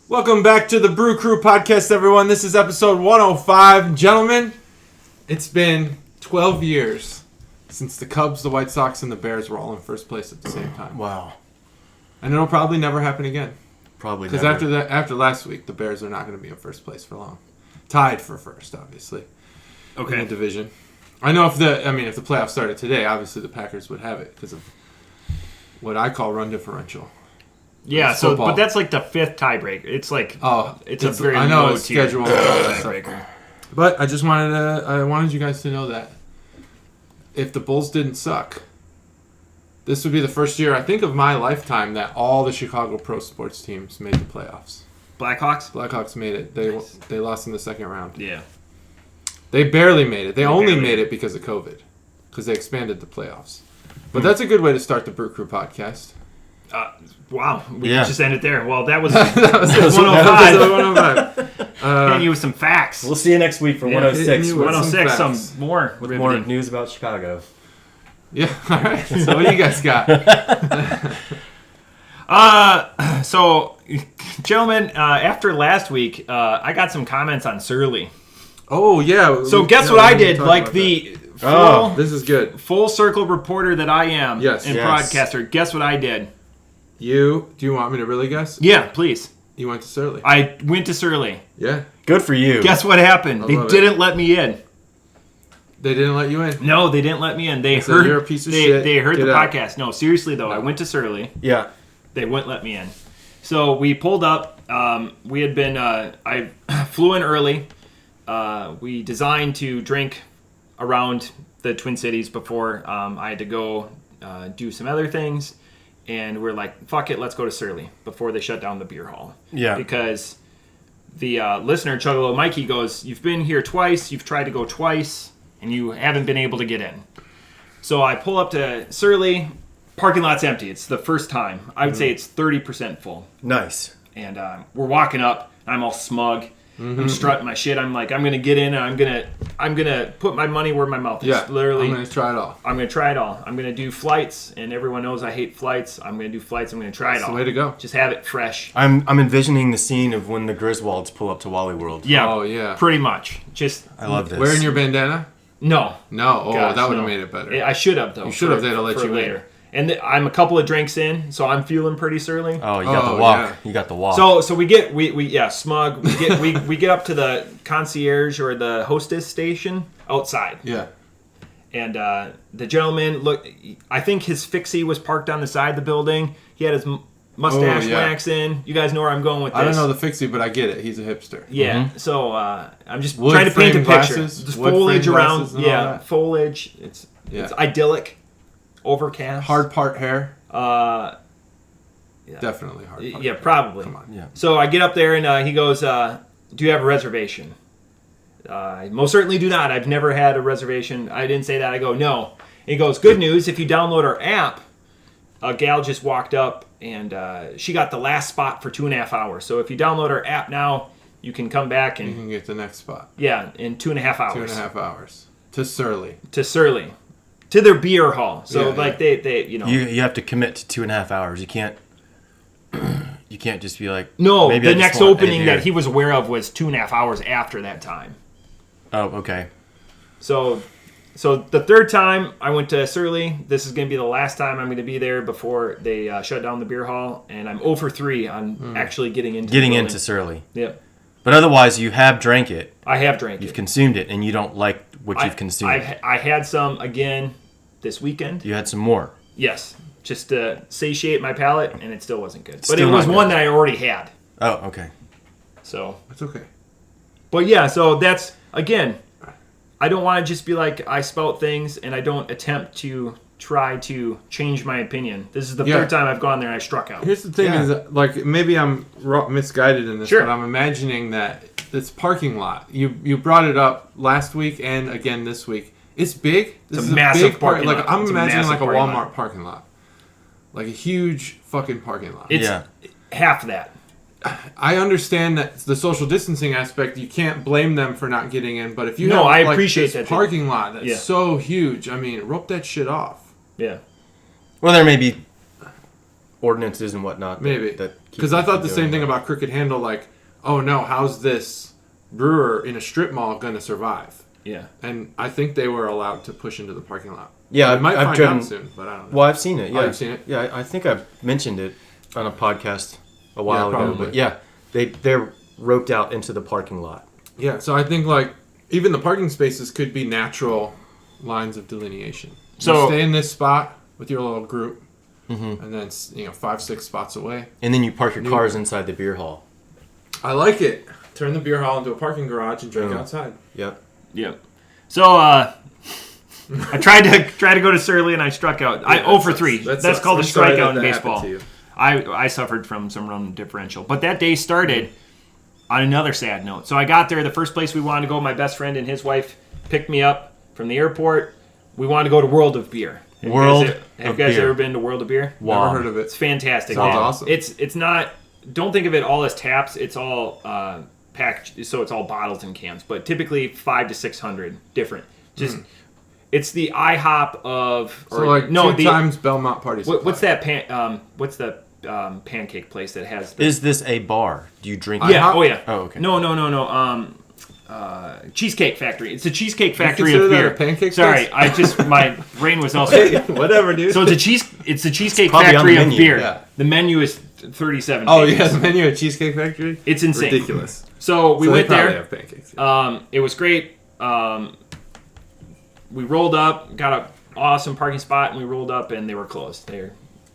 Welcome back to the Brew Crew Podcast, everyone. This is episode 105. Gentlemen, it's been 12 years since the Cubs, the White Sox, and the Bears were all in first place at the same time. Wow. And it'll probably never happen again. Probably never. Because after last week, the Bears are not going to be in first place for long. Tied for first, obviously. Okay. In the division. I know if the playoffs started today, obviously the Packers would have it because of what I call run differential. Yeah, but that's like the fifth tiebreaker. It's like it's a very low tier schedule tiebreaker. But I just wanted you guys to know that if the Bulls didn't suck, this would be the first year I think of my lifetime that all the Chicago pro sports teams made the playoffs. Blackhawks made it. They lost in the second round. Yeah. They barely made it. They only made it because of COVID, because they expanded the playoffs. But that's a good way to start the Brew Crew Podcast. Wow, we just ended there. Well, that was 105. Hitting you with some facts. We'll see you next week for 106. 106, some more. With more news about Chicago. Yeah, all right. So what do you guys got? So, gentlemen, after last week, I got some comments on Surly. Oh, yeah. So guess what I did? Like the this is good. Full circle reporter that I am and broadcaster. Guess what I did? Do you want me to really guess? Yeah, please. You went to Surly. I went to Surly. Yeah. Good for you. Guess what happened? They didn't let me in. They didn't let you in? No, they didn't let me in. They heard you're a piece of shit. They heard Get the out. podcast. No, seriously though, I went to Surly. Yeah. They wouldn't let me in. So we pulled up. We had been. I flew in early. We designed to drink around the Twin Cities before I had to go do some other things. And we're like, fuck it, let's go to Surly before they shut down the beer hall. Yeah. Because the listener, Chuggalo Mikey, goes, you've been here twice, you've tried to go twice, and you haven't been able to get in. So I pull up to Surly, parking lot's empty. It's the first time. I would say it's 30% full. Nice. And we're walking up, I'm all smug. I'm strutting my shit. I'm like, I'm gonna get in, and I'm gonna put my money where my mouth is. Yeah, literally. I'm gonna try it all. I'm gonna try it all. I'm gonna do flights, and everyone knows I hate flights. I'm gonna do flights. I'm gonna try it all. That's the way to go. Just have it fresh. I'm envisioning the scene of when the Griswolds pull up to Wally World. Yeah. Oh yeah. Pretty much. Just. I love this. Wearing your bandana? No. No. Oh, Gosh, that would have made it better. I should have though. You should have. They'd have let you later. in. And I'm a couple of drinks in, so I'm feeling pretty surly. Oh, you got the walk. Yeah. You got the walk. So we smug. We get up to the concierge or the hostess station outside. Yeah. And the gentleman, look, I think his fixie was parked on the side of the building. He had his mustache wax in. You guys know where I'm going with this. I don't know the fixie, but I get it. He's a hipster. Yeah. So I'm just trying to paint a picture. There's foliage around. Yeah, foliage. It's idyllic. Overcast. Hard part hair. Yeah. Definitely hard part. Yeah, probably. Come on. Yeah. So I get up there and he goes, do you have a reservation? I most certainly do not. I've never had a reservation. I didn't say that. I go, no. And he goes, good news. If you download our app, a gal just walked up and she got the last spot for 2.5 hours. So if you download our app now, you can come back and... You can get the next spot. Yeah, in 2.5 hours. 2.5 hours. To Surly. To their beer hall. So they you know. You have to commit to 2.5 hours. You can't just be like, no, maybe the next opening that he was aware of was 2.5 hours after that time. Oh, okay. So the third time I went to Surly, this is going to be the last time I'm going to be there before they shut down the beer hall, and I'm 0 for 3 on actually getting into Surly. Yep. But otherwise, you have drank it. I have drank You've consumed it, and you don't like what you've consumed. I had some again this weekend. You had some more. Yes, just to satiate my palate, and it still wasn't good. But Still it was not one good. that I already had. Oh, okay. So That's okay. But yeah, so that's, again, I don't want to just be like, I spout things, and I don't attempt to try to change my opinion. This is the third time I've gone there and I struck out. Here's the thing is, like, maybe I'm misguided in this, Sure. but I'm imagining that this parking lot, you brought it up last week and again this week. It's big. This It's is a massive big parking lot. Like, I'm It's a imagining massive like a parking Walmart lot. parking lot. Like a huge fucking parking lot. It's half that. I understand that the social distancing aspect, you can't blame them for not getting in, but if you No, have I like, appreciate this that, too. parking lot that's Yeah. so huge, I mean, rope that shit off. Yeah. Well, there may be ordinances and whatnot. Maybe. Because I thought the same thing about Crooked Handle, like, oh no, how's this brewer in a strip mall going to survive? Yeah. And I think they were allowed to push into the parking lot. Yeah, I might find out soon, but I don't know. Well, I've seen it. Yeah, Oh, you've seen it? Yeah, I think I mentioned it on a podcast a while ago. probably. But yeah, they're roped out into the parking lot. Yeah, so I think like even the parking spaces could be natural lines of delineation. So you stay in this spot with your little group, and then 5-6 spots away. And then you park your cars inside the beer hall. I like it. Turn the beer hall into a parking garage and drink outside. Yep. Yep. So I tried to go to Surly and I struck out. I 0 for 3. That's called a strikeout in baseball. I suffered from some run differential. But that day started on another sad note. So I got there. The first place we wanted to go, my best friend and his wife picked me up from the airport. We wanted to go to World of Beer. Have you guys ever been to World of Beer? Wow. Never heard of it. It's fantastic. Sounds awesome. It's not. Don't think of it all as taps. It's all packaged, so it's all bottles and cans. But typically 500 to 600 different. Just it's the IHOP of times Belmont Party Supply. What's that pancake place that has? Is this a bar? Do you drink? Yeah. Oh yeah. Oh okay. No. Cheesecake Factory. It's a Cheesecake Factory of beer. beer. A pancake Sorry, my brain was also whatever, dude. So it's a Cheesecake Factory of beer. Yeah. The menu is 37. Oh yeah, the menu at Cheesecake Factory. It's insane. Ridiculous. So we went there. Have pancakes. It was great. We rolled up, got an awesome parking spot, and we rolled up, and they were closed. They were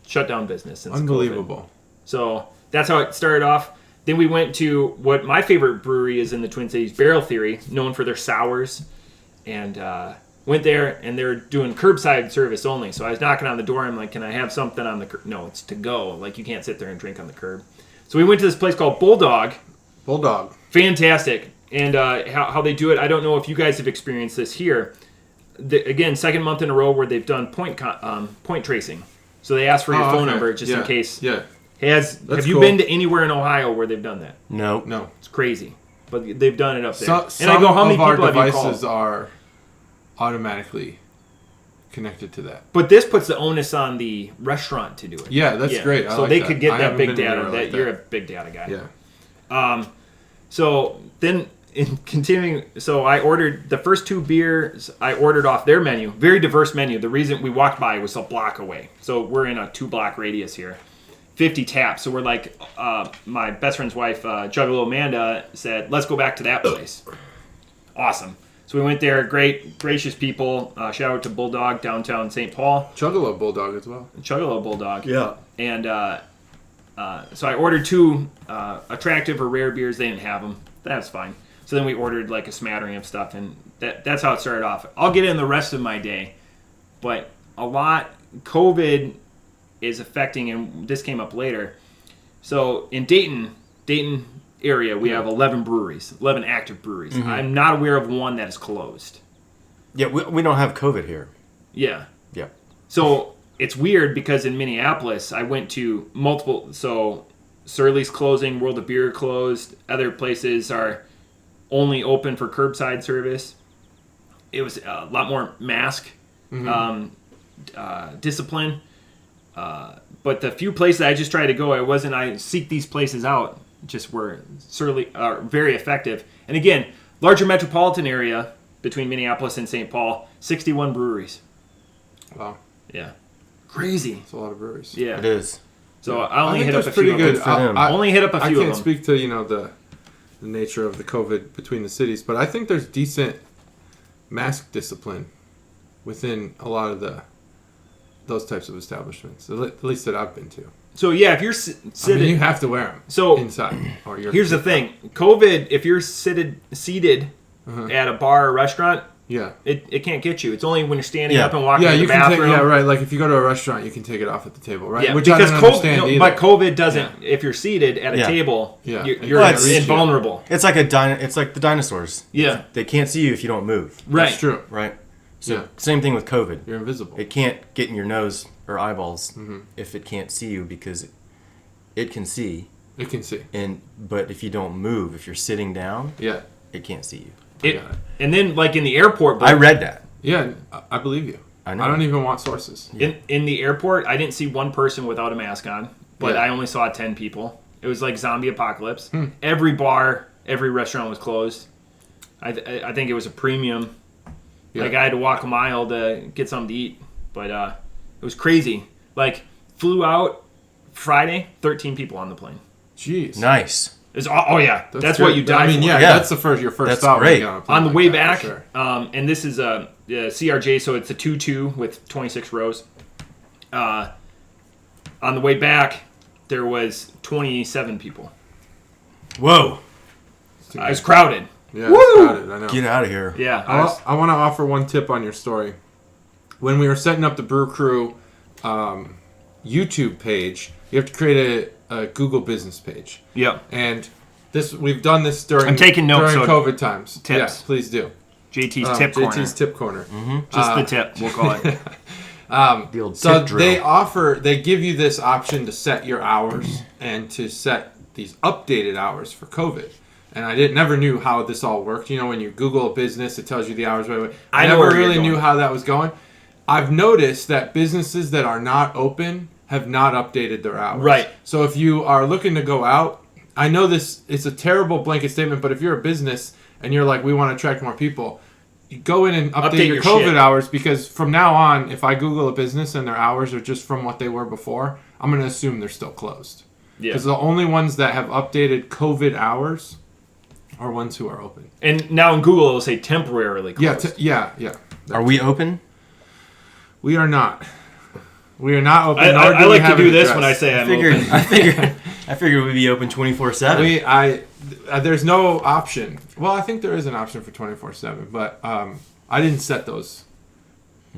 shut down business since Unbelievable. COVID. So that's how it started off. Then we went to what my favorite brewery is in the Twin Cities, Barrel Theory, known for their sours, and went there, and they're doing curbside service only. So I was knocking on the door. I'm like, can I have something on the curb? No, it's to go. Like, you can't sit there and drink on the curb. So we went to this place called Bulldog. Fantastic. And how they do it, I don't know if you guys have experienced this here. Again, second month in a row where they've done point tracing. So they ask for your phone number just in case. Yeah. Have you been to anywhere in Ohio where they've done that? No. It's crazy. But they've done it up there. And I go, how many people have you called? Devices are automatically connected to that. But this puts the onus on the restaurant to do it. Yeah, that's great. So they could get that big data. You're a big data guy. Yeah. So then, in continuing, so I ordered the first 2 beers. I ordered off their menu. Very diverse menu. The reason we walked by was a block away. So we're in a 2-block radius here. 50 taps. So we're like, my best friend's wife, Juggalo Amanda, said, let's go back to that place. Awesome. So we went there. Great, gracious people. Shout out to Bulldog, downtown St. Paul. Juggalo Bulldog as well. Juggalo Bulldog. Yeah. And so I ordered 2 attractive or rare beers. They didn't have them. That's fine. So then we ordered like a smattering of stuff, and that's how it started off. I'll get in the rest of my day, but a lot COVID is affecting, and this came up later. So in Dayton area, we have 11 breweries, 11 active breweries. Mm-hmm. I'm not aware of one that is closed. Yeah, we don't have COVID here. Yeah. Yeah. So it's weird because in Minneapolis, I went to multiple. So Surly's closing, World of Beer closed. Other places are only open for curbside service. It was a lot more mask discipline. But the few places I just tried to go, I seek these places out, just were very effective. And again, larger metropolitan area between Minneapolis and St. Paul, 61 breweries. Wow. Yeah. Crazy. It's a lot of breweries. Yeah. It is. So I only hit up a few of them. I only hit up a few of them. I can't speak to, the nature of the COVID between the cities, but I think there's decent mask discipline within a lot of those types of establishments, at least that I've been to. So yeah, if you're sitting, you have to wear them inside. Or here's the thing: COVID. If you're seated at a bar or restaurant, it can't get you. It's only when you're standing up and walking to the bathroom. Right. Like if you go to a restaurant, you can take it off at the table, right? Yeah, which because I don't understand either. But COVID doesn't. If you're seated at a table, you're invulnerable. It's like it's like the dinosaurs. Yeah, they can't see you if you don't move. Right. That's true. Right. So same thing with COVID. You're invisible. It can't get in your nose or eyeballs if it can't see you because it can see. It can see. But if you don't move, if you're sitting down, it can't see you. And then like in the airport, I read that. Yeah, I believe you. I know. I don't even want sources. In the airport, I didn't see one person without a mask on. but Yeah. I only saw 10 people. It was like zombie apocalypse. Every bar, every restaurant was closed. I think it was a premium. Yeah. Like I had to walk a mile to get something to eat, but it was crazy. Like flew out Friday, 13 people on the plane. Jeez. Nice. Oh yeah, that's good. what you die I mean, for. yeah, Yeah. that's your first That's stop. when great. you get on a plane On the like way that, back, for sure. and this is a CRJ, so it's a 2-2 with 26 rows. On the way back, there was 27 people. Whoa. It was crowded. Yeah, it's crowded, I know. Get out of here. Yeah, I want to offer one tip on your story. When we were setting up the Brew Crew YouTube page, you have to create a Google business page. Yep. And we've done this during I'm taking notes, during so COVID times. tips. Yes, please do. JT's tip corner. JT's tip corner. Just the tip, we'll call it. The old So tip drill. they give you this option to set your hours and to set these updated hours for COVID. And I never knew how this all worked. You know, when you Google a business, it tells you the hours. I know never where you're really knew going. how that was going. I've noticed that businesses that are not open have not updated their hours. Right. So if you are looking to go out, I know it's a terrible blanket statement, but if you're a business and you're like, we want to attract more people, you go in and update your COVID shit. hours, because from now on, if I Google a business and their hours are just from what they were before, I'm going to assume they're still closed. Yeah. Because the only ones that have updated COVID hours are ones who are open. And now in Google, it'll say temporarily closed. Yeah. Are we open? We are not. We are not open. I like to do this when I say I'm open. I figured we'd be open 24/7. There's no option. Well, I think there is an option for 24/7, but I didn't set those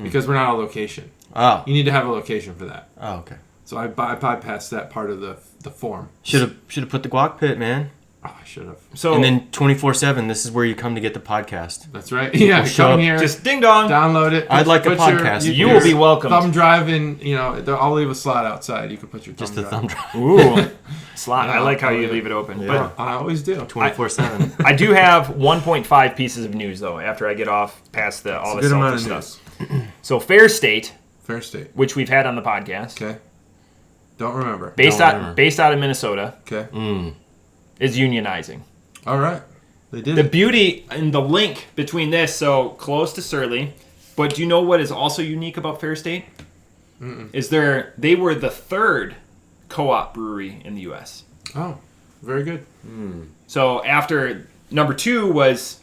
because we're not a location. Oh. You need to have a location for that. Oh, okay. So I bypassed that part of the form. Should have put the guac pit, man. Oh, I should have. So And then 24/7. This is where you come to get the podcast. That's right. Yeah, show come up. here, just ding dong. download it. I'd like a put podcast. You will be welcomed. Thumb drive in. I'll leave a slot outside. You can put your Just the thumb thumb drive. Ooh, slot. Yeah, I like how oh, you yeah. leave it open. Yeah. I always do. 24/7. But I do have 1.5 pieces of news though. After I get off past all the Good amount selfish of stuff. news. So Fair State, Fair State. which we've had on the podcast, Okay. Don't remember. based Don't out remember. based out of Minnesota, Okay. is unionizing. All right. They did The it. beauty and the link between this, so close to Surly, but do you know what is also unique about Fair State? Is they were the third co-op brewery in the U.S. Oh, very good. So after number 2 was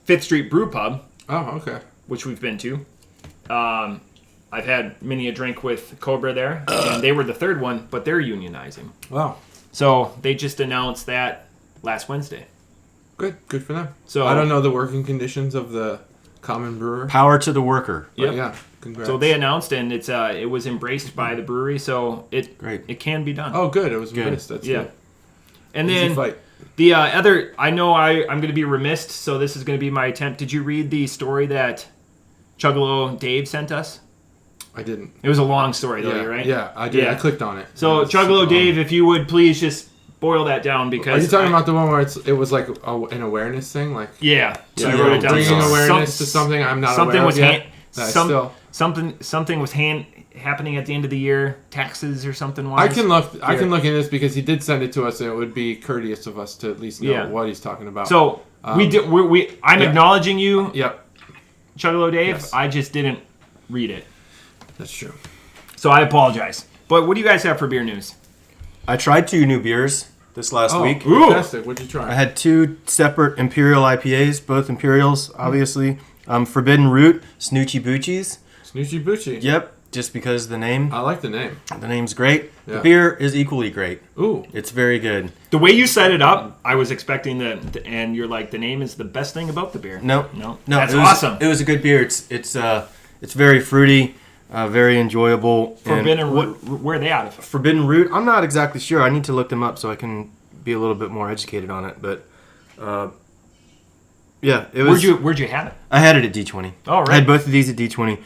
5th Street Brew Pub, Oh, okay. which we've been to. I've had many a drink with Cobra there, and they were the third one, but they're unionizing. Wow. So they just announced that last Wednesday. Good for them. So I don't know the working conditions of the common brewer. Power to the worker. But Yep. yeah, congrats. So they announced, and it was embraced by the brewery, so Great. it can be done. Oh, good. It was Good. missed. That's yeah. good. And Easy then fight. the other, I know I'm going to be remiss, so this is going to be my attempt. Did you read the story that Chuggalo Dave sent us? I didn't. It was a long story, though, Yeah, you're right? yeah, I did. Yeah. I clicked on it. So It was Chuggalo super Dave, long. if you would please just boil that down, because Are you talking about the one where it was like an awareness thing, like Yeah, so I yeah, wrote it down. bringing So awareness to something I'm not something aware was of yet. that I still. something was happening at the end of the year, taxes or something. I can look. I Here. can look in this because he did send it to us, and it would be courteous of us to at least know Yeah. what he's talking about. So I'm yeah. acknowledging you, Yep, Chuggalo Dave. Yes. I just didn't read it, that's true. so I apologize. But what do you guys have for beer news? I tried 2 new beers this last week. Ooh. Fantastic. What'd you try? I had 2 separate Imperial IPAs, both Imperials, obviously. Forbidden Root, Snoochie Boochies. Snoochie Boochie. Yep, just because the name. I like the name. The name's great. Yeah. The beer is equally great. Ooh. It's very good. The way you set it up, I was expecting and you're like, the name is the best thing about the beer. No, That's it was, awesome. It was a good beer. It's very fruity, very enjoyable. Forbidden and Root, where are they out of? Forbidden Root. I'm not exactly sure. I need to look them up so I can be a little bit more educated on it. But yeah, it was. Where'd you have it? I had it at D20. Oh, right. I had both of these at D20.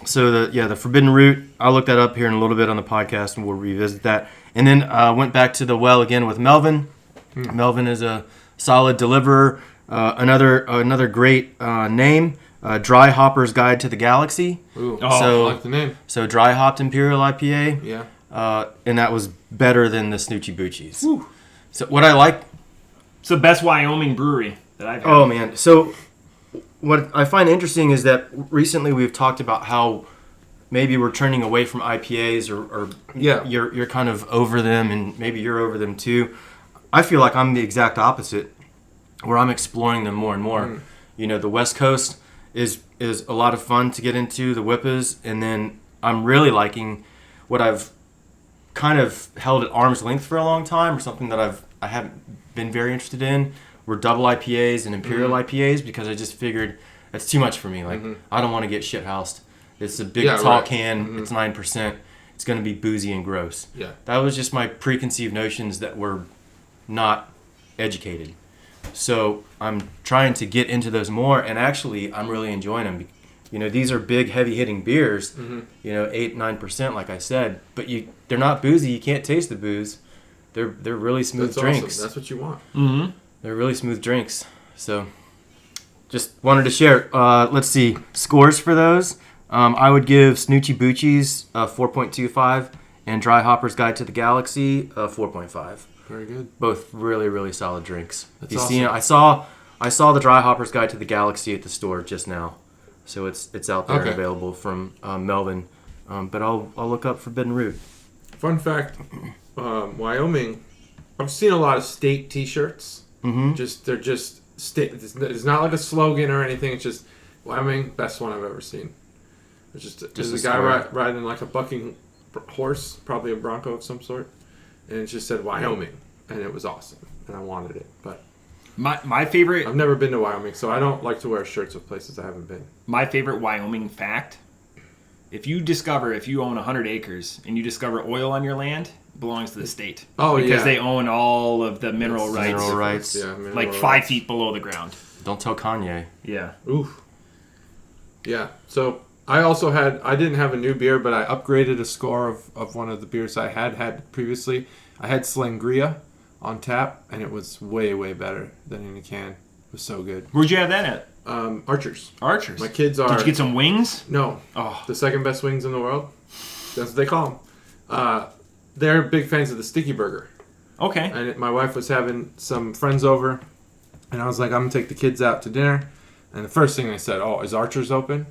So the Forbidden Root. I'll look that up here in a little bit on the podcast, and we'll revisit that. And then went back to the well again with Melvin. Melvin is a solid deliverer. Another great name. Dry Hopper's Guide to the Galaxy. Ooh. Oh, So- I like the name. So dry hopped Imperial IPA. Yeah. and that was better than the Snoochie Boochies. Whew. So what I like... It's the best Wyoming brewery that I've had. Oh, man. So what I find interesting is that recently we've talked about how maybe we're turning away from IPAs or you're kind of over them, and maybe you're over them too. I feel like I'm the exact opposite, where I'm exploring them more and more. You know, the West Coast is a lot of fun to get into, the WIPAs, and then I'm really liking what I've kind of held at arm's length for a long time, or something that I haven't been very interested in, were double IPAs and imperial IPAs, because I just figured that's too much for me. Like, I don't want to get shit-housed. It's a big tall can. It's 9%. It's going to be boozy and gross. Yeah. That That was just my preconceived notions that were not educated. So I'm trying to get into those more, and actually I'm really enjoying them. You know, these are big, heavy-hitting beers, you know, 8-9%, like I said, but they're not boozy. You can't taste the booze. They're really smooth drinks. Awesome. That's what you want. Mm-hmm. They're really smooth drinks. So just wanted to share. Let's see. Scores for those. I would give Snoochie Boochies 4.25 and Dry Hopper's Guide to the Galaxy 4.5. Very good. Both really, really solid drinks. That's You've awesome. seen it. I saw the Dry Hopper's Guide to the Galaxy at the store just now. So it's out there and available from Melvin. But I'll look up Forbidden Root. Fun fact, Wyoming, I've seen a lot of state t-shirts. They're just state. It's not like a slogan or anything. It's just Wyoming, best one I've ever seen. It's just there's a guy riding like a bucking horse, probably a bronco of some sort, and it just said Wyoming, and it was awesome, and I wanted it. But my favorite... I've never been to Wyoming, so I don't like to wear shirts of places I haven't been. My favorite Wyoming fact: if you own 100 acres and you discover oil on your land, it belongs to the state. Oh, because they own all of the mineral rights. Mineral rights. Yeah, Like 5 feet below the ground. Don't tell Kanye. Yeah. Oof. Yeah. So I didn't have a new beer, but I upgraded a score of one of the beers I had previously. I had Slangria on tap, and it was way, way better than in a can. It was so good. Where'd you have that at? Archers. Archers. My kids are... Did you get some wings? No. Oh. The second best wings in the world. That's what they call them. They're big fans of the Sticky Burger. Okay. And my wife was having some friends over, and I was like, I'm going to take the kids out to dinner. And the first thing they said, is Archers open?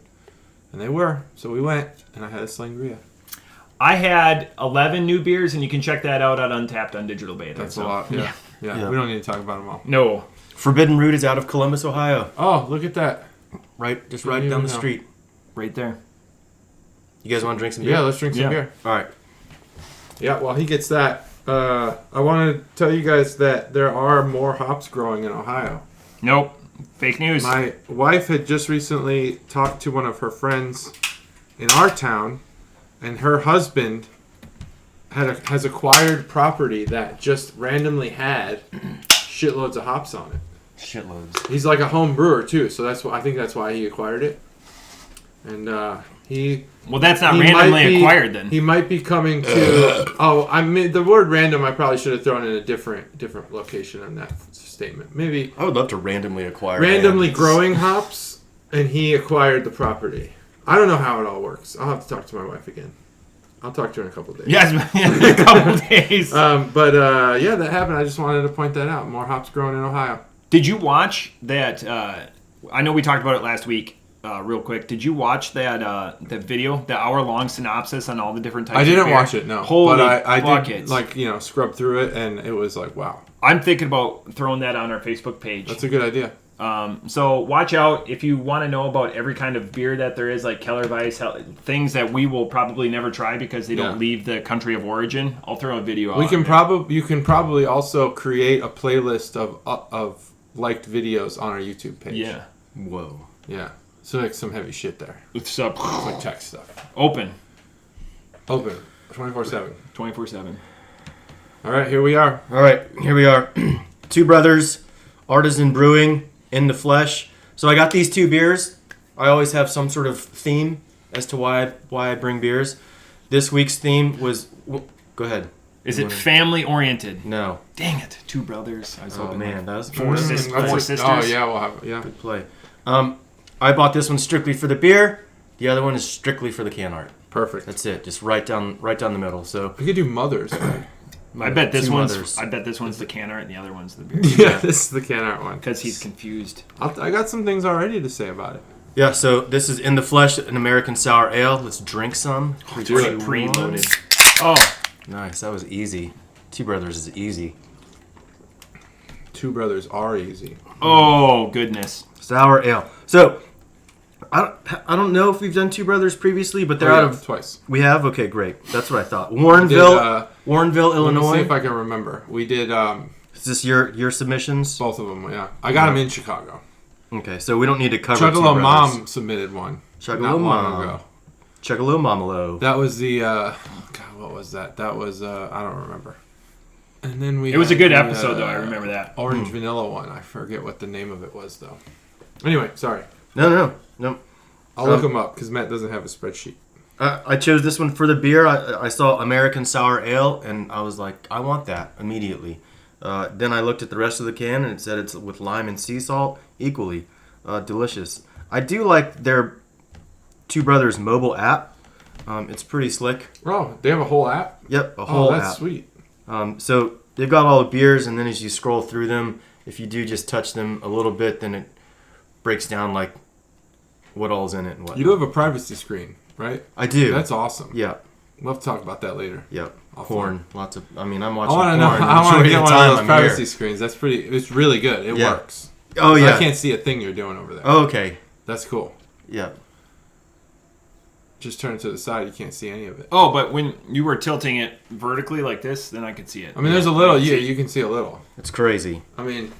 And they were. So we went, and I had a Slangria. I had 11 new beers, and you can check that out at Untapped on Digital Beta. That's a lot. Yeah. We don't need to talk about them all. No. Forbidden Root is out of Columbus, Ohio. Oh, look at that. Right down the street. Right there. You guys want to drink some beer? Yeah, let's drink some beer. All right. Yeah, while he gets that, I want to tell you guys that there are more hops growing in Ohio. Nope. Fake news. My wife had just recently talked to one of her friends in our town, and her husband has acquired property that just randomly had shitloads of hops on it. Shitloads. He's like a home brewer too, so I think that's why he acquired it. And well, that's not randomly acquired then. He might be coming to. I mean the word random. I probably should have thrown in a different location on that statement. Maybe I would love to randomly acquire. Randomly growing hops, and he acquired the property. I don't know how it all works. I'll have to talk to my wife again. I'll talk to her in a couple of days. Yes, in a couple of days. Yeah, that happened. I just wanted to point that out. More hops growing in Ohio. Did you watch that? I know we talked about it last week. Real quick, did you watch that video, the hour-long synopsis on all the different types? I didn't of beer? watch it, no. Holy but I buckets. did, scrub through it, and it was like, wow. I'm thinking about throwing that on our Facebook page. That's a good idea. So watch out if you want to know about every kind of beer that there is, like Keller Weiss, things that we will probably never try because they don't leave the country of origin. I'll throw a video out. You can probably also create a playlist of liked videos on our YouTube page. Yeah. Whoa. Yeah. So like some heavy shit there. It's like tech stuff. Open. 24/7. 24/7. All right, here we are. All right, here we are. Two brothers, artisan brewing in the flesh. So I got these two beers. I always have some sort of theme as to why I bring beers. This week's theme was. Go ahead. Is it family oriented? No. Dang it! Two brothers. I was hoping man, that was four sisters. Oh yeah, we'll have good play. I bought this one strictly for the beer. The other one is strictly for the can art. Perfect. That's it. Just right down the middle. So we could do Mother's. I bet this Two one's. Mothers. I bet this one's the can art and the other one's the beer. Yeah, this is the can art one. Because he's confused. I got some things already to say about it. yeah. So this is In the Flesh, an American sour ale. Let's drink some. Preloaded. Oh, Nice. That was easy. Two Brothers is easy. Two Brothers are easy. oh goodness. Sour ale. So I don't know if we've done Two Brothers previously, but they're out of twice. We have? Okay, great. That's what I thought. Warrenville, Let me Illinois. see if I can remember. We did Is this your submissions? both of them. Yeah, I got them in Chicago. Okay, so we don't need to cover Two Chuggalo Brothers. Mom submitted one. Chuggalo not long Mom. ago. Chuggalo Mamalo. That was the God. What was that? That was I don't remember. And then we. It was a had good the, episode, though. I remember that. Orange vanilla one. I forget what the name of it was though. Anyway, sorry. No. I'll look them up because Matt doesn't have a spreadsheet. I chose this one for the beer. I saw American Sour Ale, and I was like, I want that immediately. Then I looked at the rest of the can, and it said it's with lime and sea salt, equally delicious. I do like their Two Brothers mobile app. It's pretty slick. Oh, they have a whole app. Yep, a whole that's app. sweet. So they've got all the beers, and then as you scroll through them, if you do just touch them a little bit, then it breaks down like what all's in it and what. You do have a privacy screen, right? I do. That's awesome. Yeah. We'll have to talk about that later. Yep. Offline. Porn. Lots of. I mean, I'm I watching want to porn. know. I want to enjoying get the one time of those I'm privacy here. screens. That's pretty. It's really good. It Yeah. works. Oh yeah. I can't see a thing you're doing over there. Oh, okay. That's cool. Yeah. Just turn it to the side. You can't see any of it. Oh, but when you were tilting it vertically like this, then I could see it. I mean, there's a little. Yeah, you can see a little. It's crazy. I mean,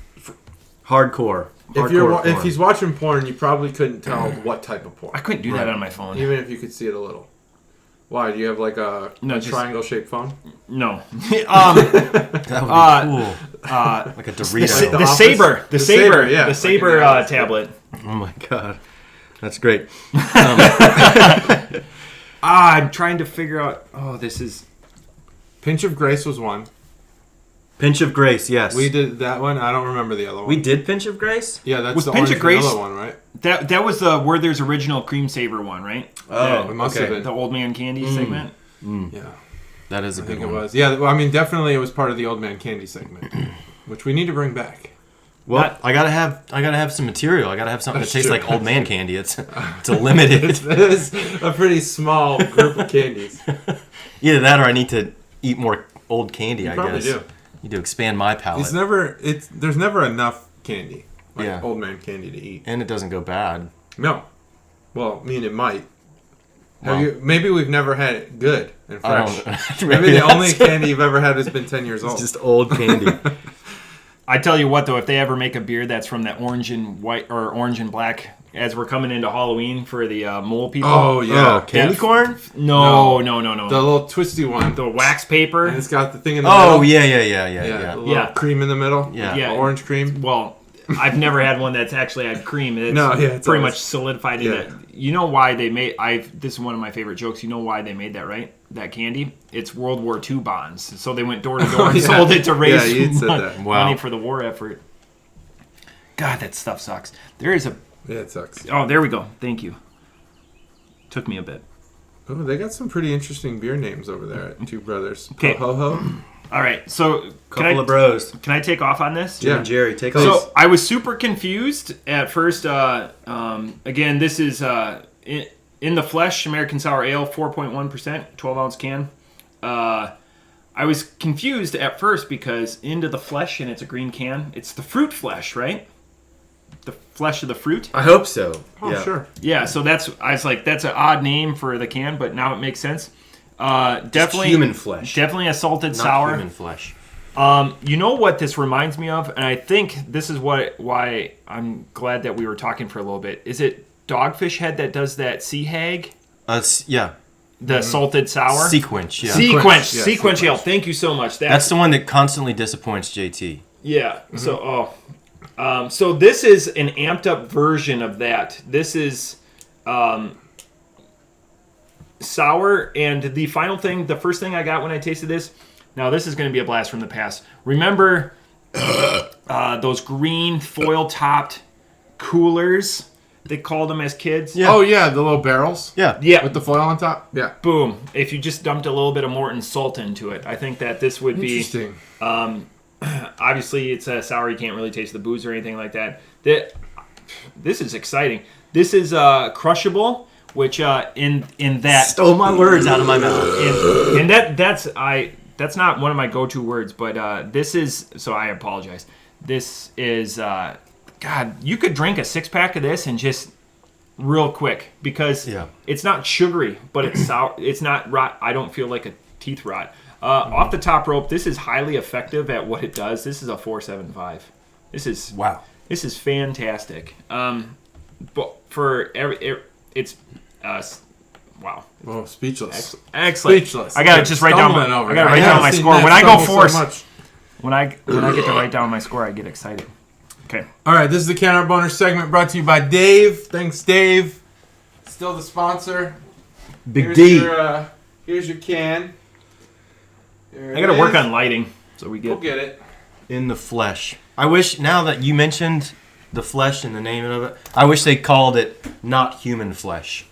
Hardcore. if he's watching porn, you probably couldn't tell what type of porn. I couldn't do that on my phone. Even if you could see it a little. Why? Do you have like a triangle-shaped phone? No. That would be cool. Like a Dorito. The Saber. The Saber. Yeah. The Saber Like tablet. Oh my god. That's great. I'm trying to figure out. Oh, this is. Pinch of Grace was one. Pinch of Grace, yes. We did that one. I don't remember the other one. We did Pinch of Grace? Yeah, that's Was the Pinch orange of Grace- vanilla one, right? That was the Werther's original cream saver one, right? Oh, It must okay. have been. The old man candy segment. Yeah, That is a I good think one. it was. Yeah, well, I mean, definitely it was part of the Old Man Candy segment, which we need to bring back. Well, I gotta have some material. I gotta have something That's that tastes true. like old man candy. It's a limited. It is a pretty small group of candies. Either that or I need to eat more old candy. You I probably guess. do. Need to expand my palate. There's never enough candy, like Yeah. Old Man Candy, to eat. And it doesn't go bad. No. Well, I mean, it might. Well, Maybe we've never had it good and I fresh. don't. Maybe the only candy you've ever had has been 10 years old. It's just old candy. I tell you what, though, if they ever make a beer that's from that orange and white or orange and black, as we're coming into Halloween for the mole people. Oh, yeah. Oh, candy Yeah. corn? No. The little twisty one. The wax paper. And it's got the thing in the middle. Oh, yeah. A little cream in the middle. Yeah. Yeah. Orange cream. Well, I've never had one that's actually had cream. It's it's pretty always- much solidified in it. You know why they made? This is one of my favorite jokes. You know why they made that, right? That candy. It's World War II bonds. So they went door to door and sold it to raise you'd said that. Wow. money for the war effort. God, that stuff sucks. There is a. Yeah, it sucks. Oh, there we go. Thank you. Took me a bit. Oh, they got some pretty interesting beer names over there at Two Brothers. Okay. Ho ho. All right. So Couple of bros. can I take off on this? Yeah. Jerry, take Please. us. So I was super confused at first. Again, this is in the Flesh American Sour Ale, 4.1%, 12-ounce can. I was confused at first because into the flesh, and it's a green can. It's the fruit flesh, right? The flesh of the fruit. I hope so. Oh, yeah. sure. Yeah. So I was like, that's an odd name for the can, but now it makes sense. Definitely human flesh. Definitely a salted Not sour. human flesh. You know what this reminds me of, and I think this is why I'm glad that we were talking for a little bit. Is it Dogfish Head that does that sea hag? Yeah. The salted sour? Sequence, yeah. Sequence. Yeah, Sequence. sequence. Thank you so much. That's the one that constantly disappoints JT. Yeah. So so this is an amped up version of that. This is sour, and the final thing, the first thing I got when I tasted this. Now this is going to be a blast from the past. Remember those green foil topped coolers they called them as kids. Yeah. Oh yeah, the little barrels. Yeah. Yeah. With the foil on top. Yeah. Boom. If you just dumped a little bit of Morton salt into it, I think that this would be. Interesting. Obviously, it's a sour. You can't really taste the booze or anything like that. This is exciting. This is crushable, which in that Stole my words out of my mouth. and that's not one of my go-to words, but this is. So I apologize. This is God. You could drink a 6-pack of this and just real quick because it's not sugary, but it's sour. It's not rot. I don't feel like a teeth rot. Off the top rope, this is highly effective at what it does. This is a 4.75. This is Wow. This is fantastic. But for it's wow. Whoa, speechless. Excellent. Speechless. I gotta just write down. Stumbling over I gotta here. write down my haven't score. seen When Matt I go stumble so force, much. when I get to write down my score, I get excited. Okay. All right, this is the Can Art Boner segment brought to you by Dave. Thanks, Dave. Still the sponsor. Big D. Here's your can. There I gotta it work is. on lighting so we We'll get. get it. In the flesh. I wish, now that you mentioned the flesh and the name of it, I wish they called it Not Human Flesh.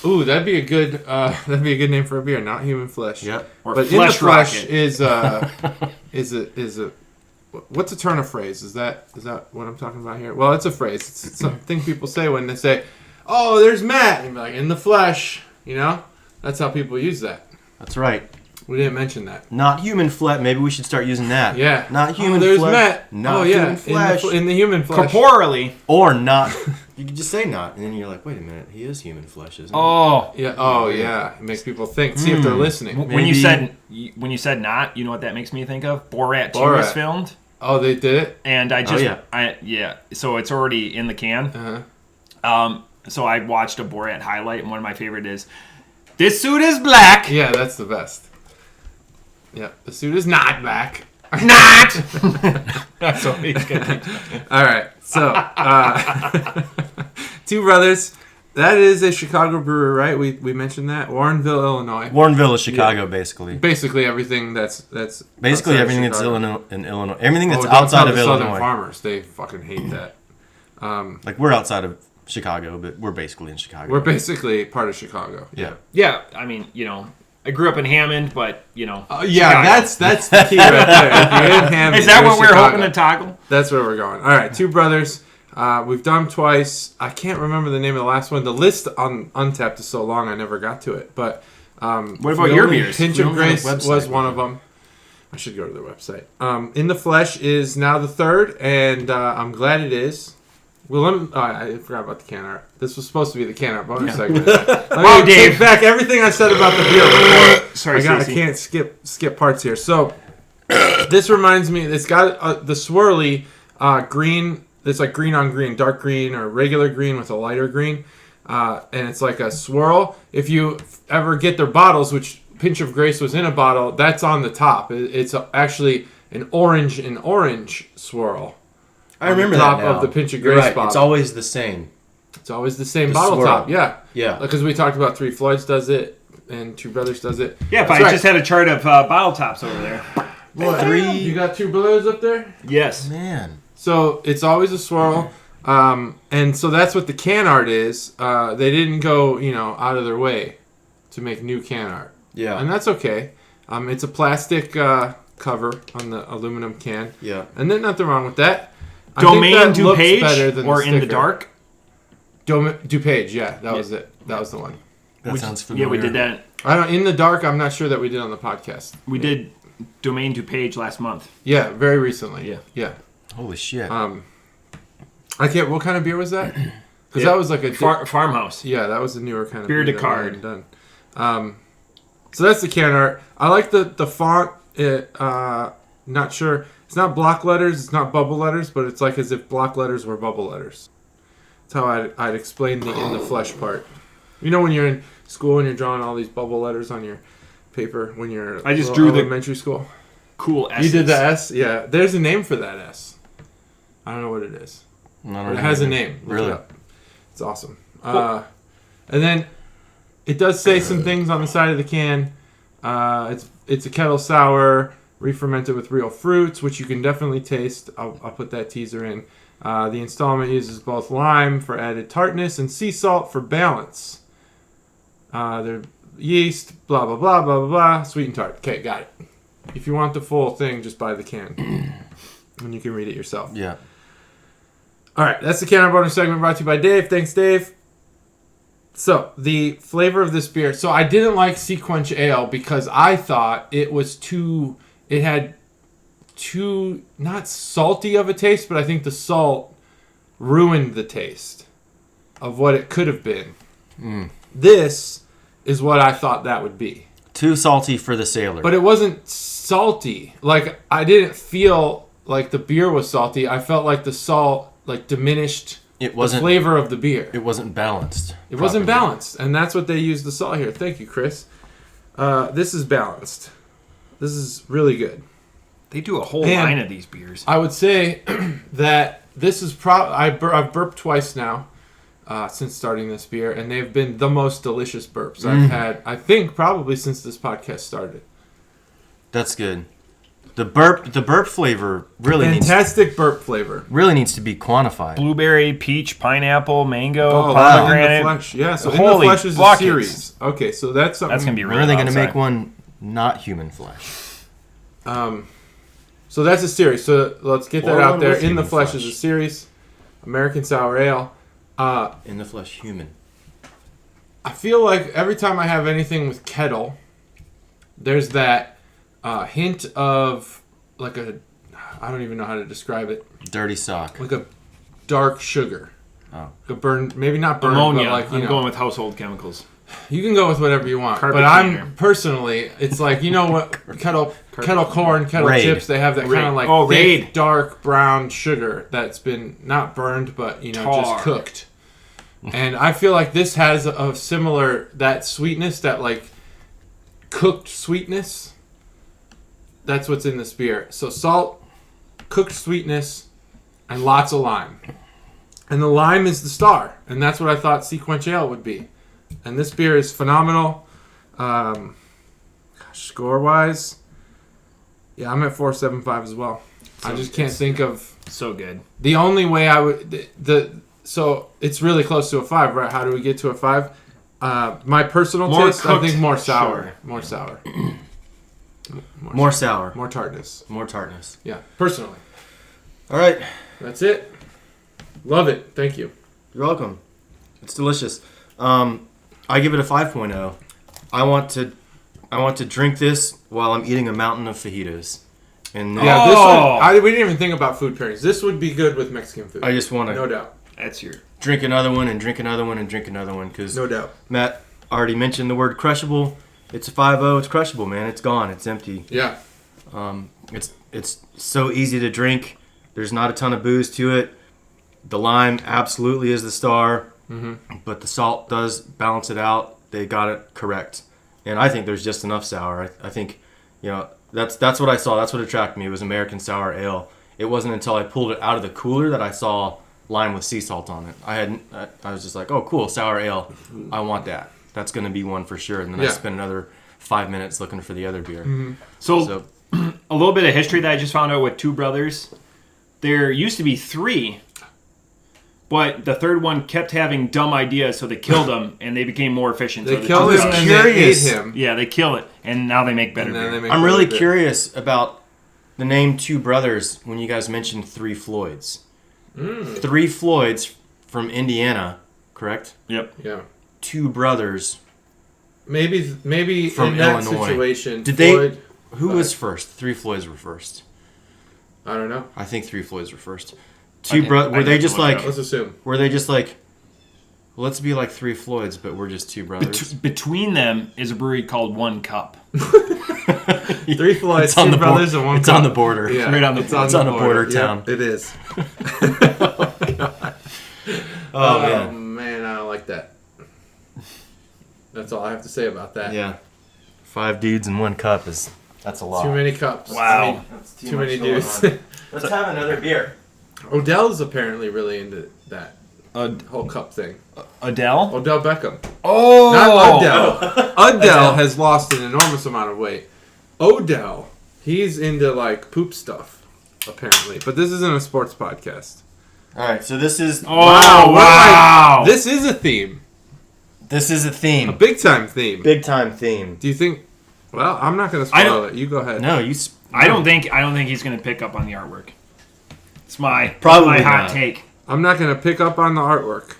Ooh, that'd be a good name for a beer. Not human flesh. Yep. Or But in the flesh flesh rocket. is a what's a turn of phrase? Is that what I'm talking about here? Well, it's a phrase. It's something people say when they say, "Oh, there's Matt," and you're like, "In the flesh," you know. That's how people use that. That's right. We didn't mention that. Not human flesh. Maybe we should start using that. Yeah. Not human there's flesh. Matt. Not yeah. human flesh. In the human flesh. Corporally. Or not. You can just say not. And then you're like, wait a minute. He is human flesh, isn't he? Oh. Yeah. Oh, yeah. It makes people think. See if they're listening. When you Maybe- said not, you know what that makes me think of? Borat 2 Borat. was filmed, Oh, they did it. and I just yeah. so it's already in the can. So I watched a Borat highlight, and one of my favorite is, "This suit is black." Yeah, that's the best. Yeah, the suit is not back. Not. That's what he's gonna do. All right, so Two Brothers. That is a Chicago brewery, right? We mentioned that. Warrenville, Illinois. Warrenville is Chicago, basically. Basically everything that's Basically outside everything that's Chicago. in Illinois. Everything that's Oh, don't outside tell of the Southern Illinois. farmers. They fucking hate that. Like, we're outside of Chicago, but we're basically in Chicago. We're basically part of Chicago. Yeah. Yeah, I mean, I grew up in Hammond, but Yeah, Chicago. that's the key right there. If you're in Hammond, Is that you're what we're Chicago. hoping to toggle? That's where we're going. All right, Two Brothers. We've done twice. I can't remember the name of the last one. The list on Untapped is so long I never got to it. But What about your beers? Pinch We of don't have a Grace website, was one do of them. I should go to their website. In the Flesh is now the third, and I'm glad it is. Well, I forgot about the can art. This was supposed to be the can art bonus segment. Wow, Take Dave. back everything I said about the beer before. Sorry, I Stacey. can't skip parts here. So this reminds me. It's got the swirly green. It's like green on green, dark green or regular green with a lighter green, and it's like a swirl. If you ever get their bottles, which Pinch of Grace was in a bottle, that's on the top. It's actually an orange swirl. I remember on the top that now. of the Pinch of You're Grace right. bottle. It's always the same. It's always the same The bottle swirl. top. Yeah. Yeah. Because we talked about Three Floyds does it, and Two Brothers does it. Yeah, if That's I right. just had a chart of bottle tops over there. What? You got Two Brothers up there? Yes. Man. So it's always a swirl, and so that's what the can art is. They didn't go, out of their way to make new can art, Yeah. and that's okay. It's a plastic cover on the aluminum can, Yeah. and there's nothing wrong with that. I think Domain that looks better DuPage than or In the sticker. Dark? DuPage, yeah, that was it. That was the one. That sounds familiar. Yeah, we did that. In the Dark. I'm not sure that we did on the podcast. We did Domain DuPage last month. Yeah, very recently. Yeah. Yeah. Holy shit. I can't. What kind of beer was that? Because Yeah. that was like a Farmhouse. Yeah, that was a newer kind of Beer beer de that we card. hadn't done. So that's the can art. I like the font. Not sure. It's not block letters. It's not bubble letters, but it's like as if block letters were bubble letters. That's how I'd explain the in the flesh part. You know when you're in school and you're drawing all these bubble letters on your paper when you're I just drew the elementary school. Cool S. You did the S? Yeah. There's a name for that S. I don't know what it is. I don't But it know. has a name. Look Really? it up. It's awesome. And then it does say some things on the side of the can. It's a kettle sour, re-fermented with real fruits, which you can definitely taste. I'll put that teaser in. The installment uses both lime for added tartness and sea salt for balance. They're yeast, blah, blah, blah, blah, blah, blah, sweet and tart. Okay, got it. If you want the full thing, just buy the can. And you can read it yourself. Yeah. All right, that's the Can Bonus segment brought to you by Dave. Thanks, Dave. So, the flavor of this beer. So, I didn't like Sea Quench Ale because I thought it was it had too, not salty of a taste, but I think the salt ruined the taste of what it could have been. This is what I thought that would be. Too salty for the sailor. But it wasn't salty. Like, I didn't feel like the beer was salty. I felt like the salt, like, diminished the flavor of the beer. It wasn't balanced. It wasn't balanced. And that's what they used the salt here. Thank you, Chris. This is balanced. This is really good. They do a whole line of these beers. I would say that this is I've burped twice now since starting this beer, and they've been the most delicious burps I've had, I think, probably since this podcast started. That's good. The burp flavor really burp flavor. Really needs to be quantified. Blueberry, peach, pineapple, mango, pomegranate. In the flesh. Yeah, so In the Flesh is a series. Okay, so that's something. That's going to be really When are they going to make one not human flesh? So that's a series. So let's get that out there. In the Flesh is a series. American Sour Ale. In the Flesh, human. I feel like every time I have anything with kettle, there's that hint of like I don't even know how to describe it. Dirty sock. Like a dark sugar. Oh. A burned, maybe not burned, ammonia. but like, I'm going with household chemicals. You can go with whatever you want. Carpet but cleaner. I'm personally, it's like, you know what, kettle corn, kettle Raid. chips, they have that kind of like Raid. thick, dark brown sugar that's been not burned, but, you know, just cooked. And I feel like this has a similar, that sweetness, that like cooked sweetness. That's what's in this beer. So salt, cooked sweetness, and lots of lime. And the lime is the star. And that's what I thought Sea Quench Ale would be. And this beer is phenomenal. Score-wise, yeah, I'm at 4.75 as well. So I just can't think of... So good. The only way I would... So it's really close to a 5, right? How do we get to a 5? My personal taste, cooked, I think more sour. sure. More sour. More sour. More tartness. More tartness. Yeah, personally. All right. That's it. Love it. Thank you. You're welcome. It's delicious. I give it a 5.0. I want to drink this while I'm eating a mountain of fajitas. And yeah, this we didn't even think about food pairings. This would be good with Mexican food. I just want to no doubt. That's your drink another one and drink another one and drink another one because no doubt. Matt already mentioned the word crushable. It's a 5.0. It's crushable, man. It's gone. It's empty. Yeah. It's so easy to drink. There's not a ton of booze to it. The lime absolutely is the star, but the salt does balance it out. They got it correct, and I think there's just enough sour. I think, you know, that's what I saw. That's what attracted me. It was American Sour Ale. It wasn't until I pulled it out of the cooler that I saw lime with sea salt on it. I was just like, oh, cool, sour ale. I want that. That's going to be one for sure. And then I spent another 5 minutes looking for the other beer. So a little bit of history that I just found out with Two Brothers. There used to be 3, but the third one kept having dumb ideas, so they killed him, and they became more efficient. They killed him and they ate him. Yeah, they kill it, and now they make better beer. I'm really curious about the name Two Brothers when you guys mentioned 3 Floyds. 3 Floyds from Indiana, correct? Yep. Yeah. 2 brothers. Maybe from in that Illinois. situation. Did Floyd, who was first? 3 Floyds were first. I don't know. I think 3 Floyds were first. Were they just like? Let's assume. Were they just like? Let's be like 3 Floyds, but we're just 2 brothers. Between them is a brewery called One Cup. 3 Floyds, 2 brothers, and 1 It's cup. on the border. Yeah. Right on the. It's on the border town. Yep, it is. Oh man. Oh man, I don't like that. That's all I have to say about that. Yeah. 5 dudes and 1 cup that's a lot. Too many cups. Wow. That's too many dudes. Let's have another beer. Odell is apparently really into that whole cup thing. Adele? Odell Beckham. Oh! Not Adele. Adele has lost an enormous amount of weight. Odell, he's into like poop stuff, apparently. But this isn't a sports podcast. All right, so this is... Wow. This is a theme. This is a theme. A big-time theme. Big-time theme. Do you think... Well, I'm not going to spoil it. You go ahead. No, I don't think he's going to pick up on the artwork. It's my hot take. I'm not going to pick up on the artwork.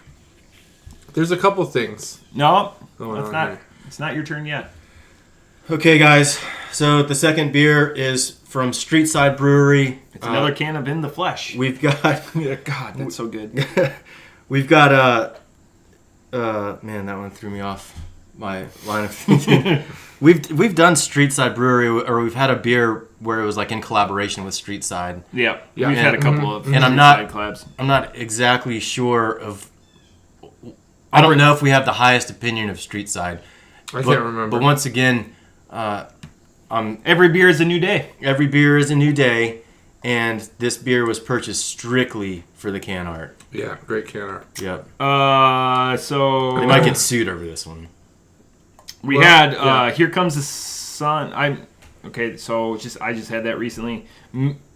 There's a couple things. No, going on here. It's not your turn yet. Okay, guys. So the second beer is from Streetside Brewery. It's another can of In the Flesh. We've got... God, that's so good. We've got man, that one threw me off my line of thinking. We've done Streetside Brewery, or we've had a beer where it was like in collaboration with Streetside. Yeah. We've had a couple of and I'm not exactly sure of... I don't know if we have the highest opinion of Streetside. I can't remember. But once again, every beer is a new day. Every beer is a new day, and this beer was purchased strictly for the can art. Yeah, great can art. Yep. So they might get sued over this one. We had Here Comes the Sun. So I just had that recently.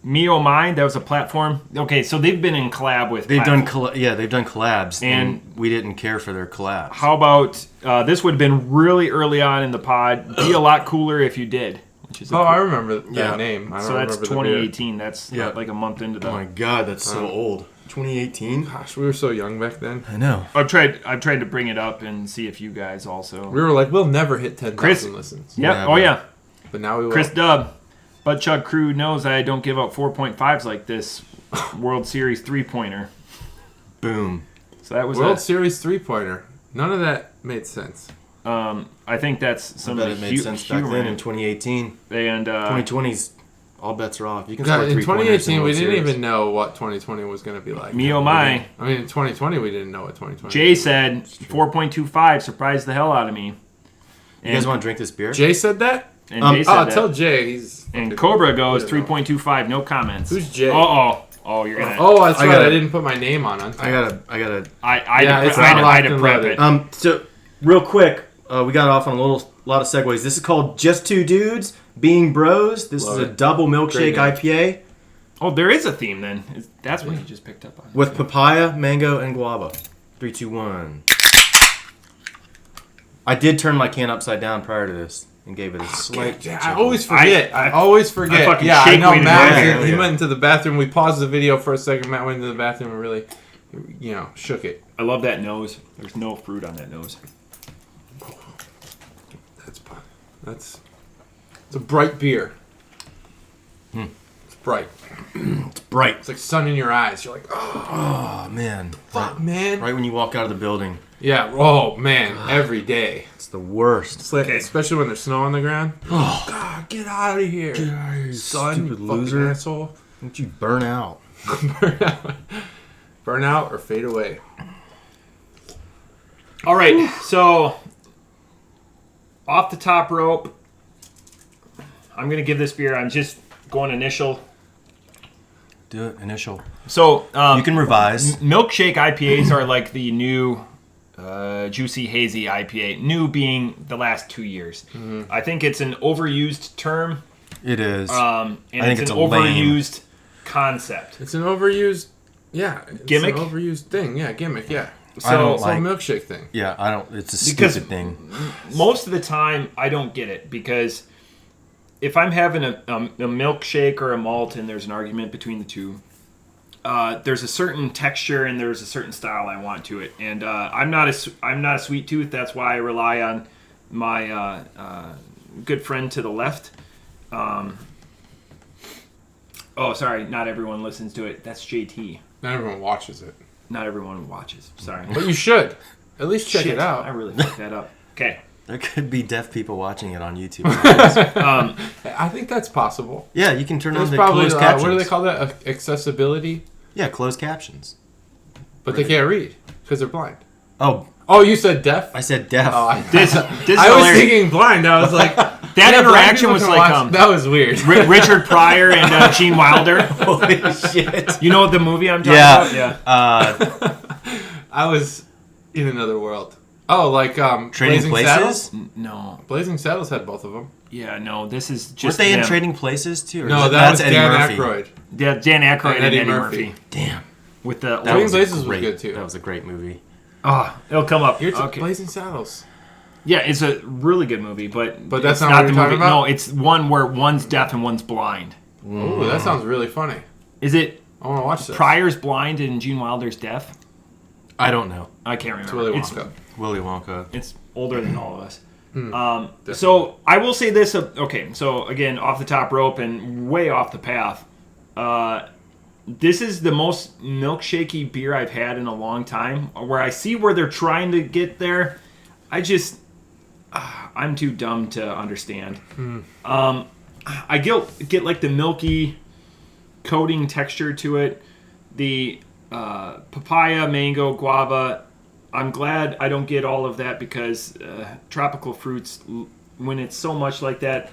Me Oh Mine, that was a platform. Okay, so they've been in collab with. They've done collabs, and we didn't care for their collabs. How about this would have been really early on in the pod. Be a lot cooler if you did. Which is I remember that name. So that's 2018. That's like a month into the. Oh my God, that's so old. 2018. Gosh, we were so young back then. I know. I've tried to bring it up and see if you guys also. We were like, we'll never hit 10,000 listens. Yep. Never. Oh yeah. But now we will. Chris Dubb, Bud Chug Crew knows I don't give out 4.5s like this. World Series 3-pointer. Boom. So that was World Series 3-pointer. None of that made sense. I think that's some. I bet it made sense back then in 2018. And 2020's all bets are off. You can God, score in 3-pointers 2018, we didn't Series. even know what 2020 was going to be like. Me oh my. I mean, in 2020, we didn't know what 2020. Jay said 4.25 surprised the hell out of me. You guys want to drink this beer? Jay said that. And Jay said that. Tell Jay he's. And Cobra goes 3.25, no comments. Who's Jay? Oh, you're gonna. Oh, that's right. I didn't put my name on it. I gotta. I had to prep it. So real quick, we got off on a lot of segues. This is called Just Two Dudes Being Bros. This is a double milkshake IPA. Oh, there is a theme then. That's what you just picked up on. With papaya, mango, and guava. 3, 2, 1. I did turn my can upside down prior to this and gave it a slight. I always forget. I always forget. I know Matt. He went into the bathroom. We paused the video for a second. Matt went into the bathroom and really, shook it. I love that nose. There's no fruit on that nose. It's a bright beer. It's bright. It's bright. It's like sun in your eyes. You're like, oh man. Fuck, man. Right when you walk out of the building. Yeah. Oh, man. Every day. It's the worst. It's like, especially when there's snow on the ground. Oh, God, get out of here. Get out of here, son, stupid you loser. Asshole. Don't you burn out. Burn out or fade away. All right. So, off the top rope, I'm going to give this beer. I'm just going initial. Do it, initial. So, you can revise. Milkshake IPAs are like the new juicy hazy IPA. New being the last 2 years. Mm-hmm. I think it's an overused term. It is. And I think it's an overused concept. It's an overused, gimmick? It's an overused thing. Yeah, gimmick, yeah. So it's a milkshake thing. Yeah, I don't. It's a stupid thing. Most of the time, I don't get it because if I'm having a milkshake or a malt and there's an argument between the two, there's a certain texture and there's a certain style I want to it. And I'm not a sweet tooth. That's why I rely on my good friend to the left. Sorry, not everyone listens to it. That's JT. Not everyone watches it. Not everyone watches. Sorry. But you should. At least check it out. I really fucked that up. Okay. There could be deaf people watching it on YouTube. I think that's possible. Yeah, you can turn on the probably, closed captions. What do they call that? Accessibility? Yeah, closed captions. But they can't read because they're blind. Oh, you said deaf? I said deaf. I was thinking blind. I was like... That interaction was like... that was weird. Richard Pryor and Gene Wilder. Holy shit. You know the movie I'm talking about? Yeah. I was in another world. Oh, like Trading Blazing Places? Saddles? No. Blazing Saddles had both of them. Yeah, no, this is just Weren't they them. in Trading Places too? Or No, that's Eddie Dan Murphy. Aykroyd. Yeah, Dan Aykroyd and Eddie Murphy. Damn. with the Trading Places was good too. That was a great movie. it'll come up. You're Okay. Blazing Saddles. Yeah, it's a really good movie, but that's it's not what the you're talking movie. about? No, it's one where one's deaf and one's blind. Oh, that sounds really funny. Is it I want to watch this. Pryor's blind and Gene Wilder's deaf? I don't know. I can't remember. Willy Wonka. Willy Wonka. It's older than all of us. So I will say this. Okay, so again, off the top rope and way off the path. This is the most milkshakey beer I've had in a long time. Where I see where they're trying to get there, I'm too dumb to understand. I get like the milky coating texture to it. The papaya, mango, guava. I'm glad I don't get all of that because tropical fruits, when it's so much like that,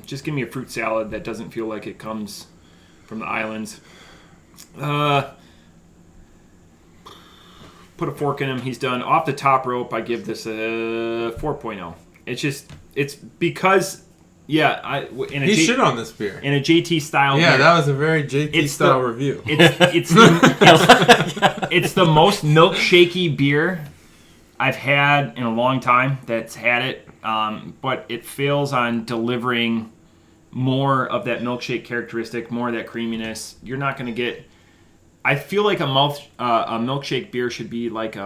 just give me a fruit salad that doesn't feel like it comes from the islands. Put a fork in him. He's done. Off the top rope, I give this a 4.0. It's because, He shit on this beer. in a JT style Yeah, beer. that was a very JT style review. It's the most milkshakey beer I've had in a long time that's had it, but it fails on delivering more of that milkshake characteristic, more of that creaminess. You're not going to get... I feel like a milkshake beer should be like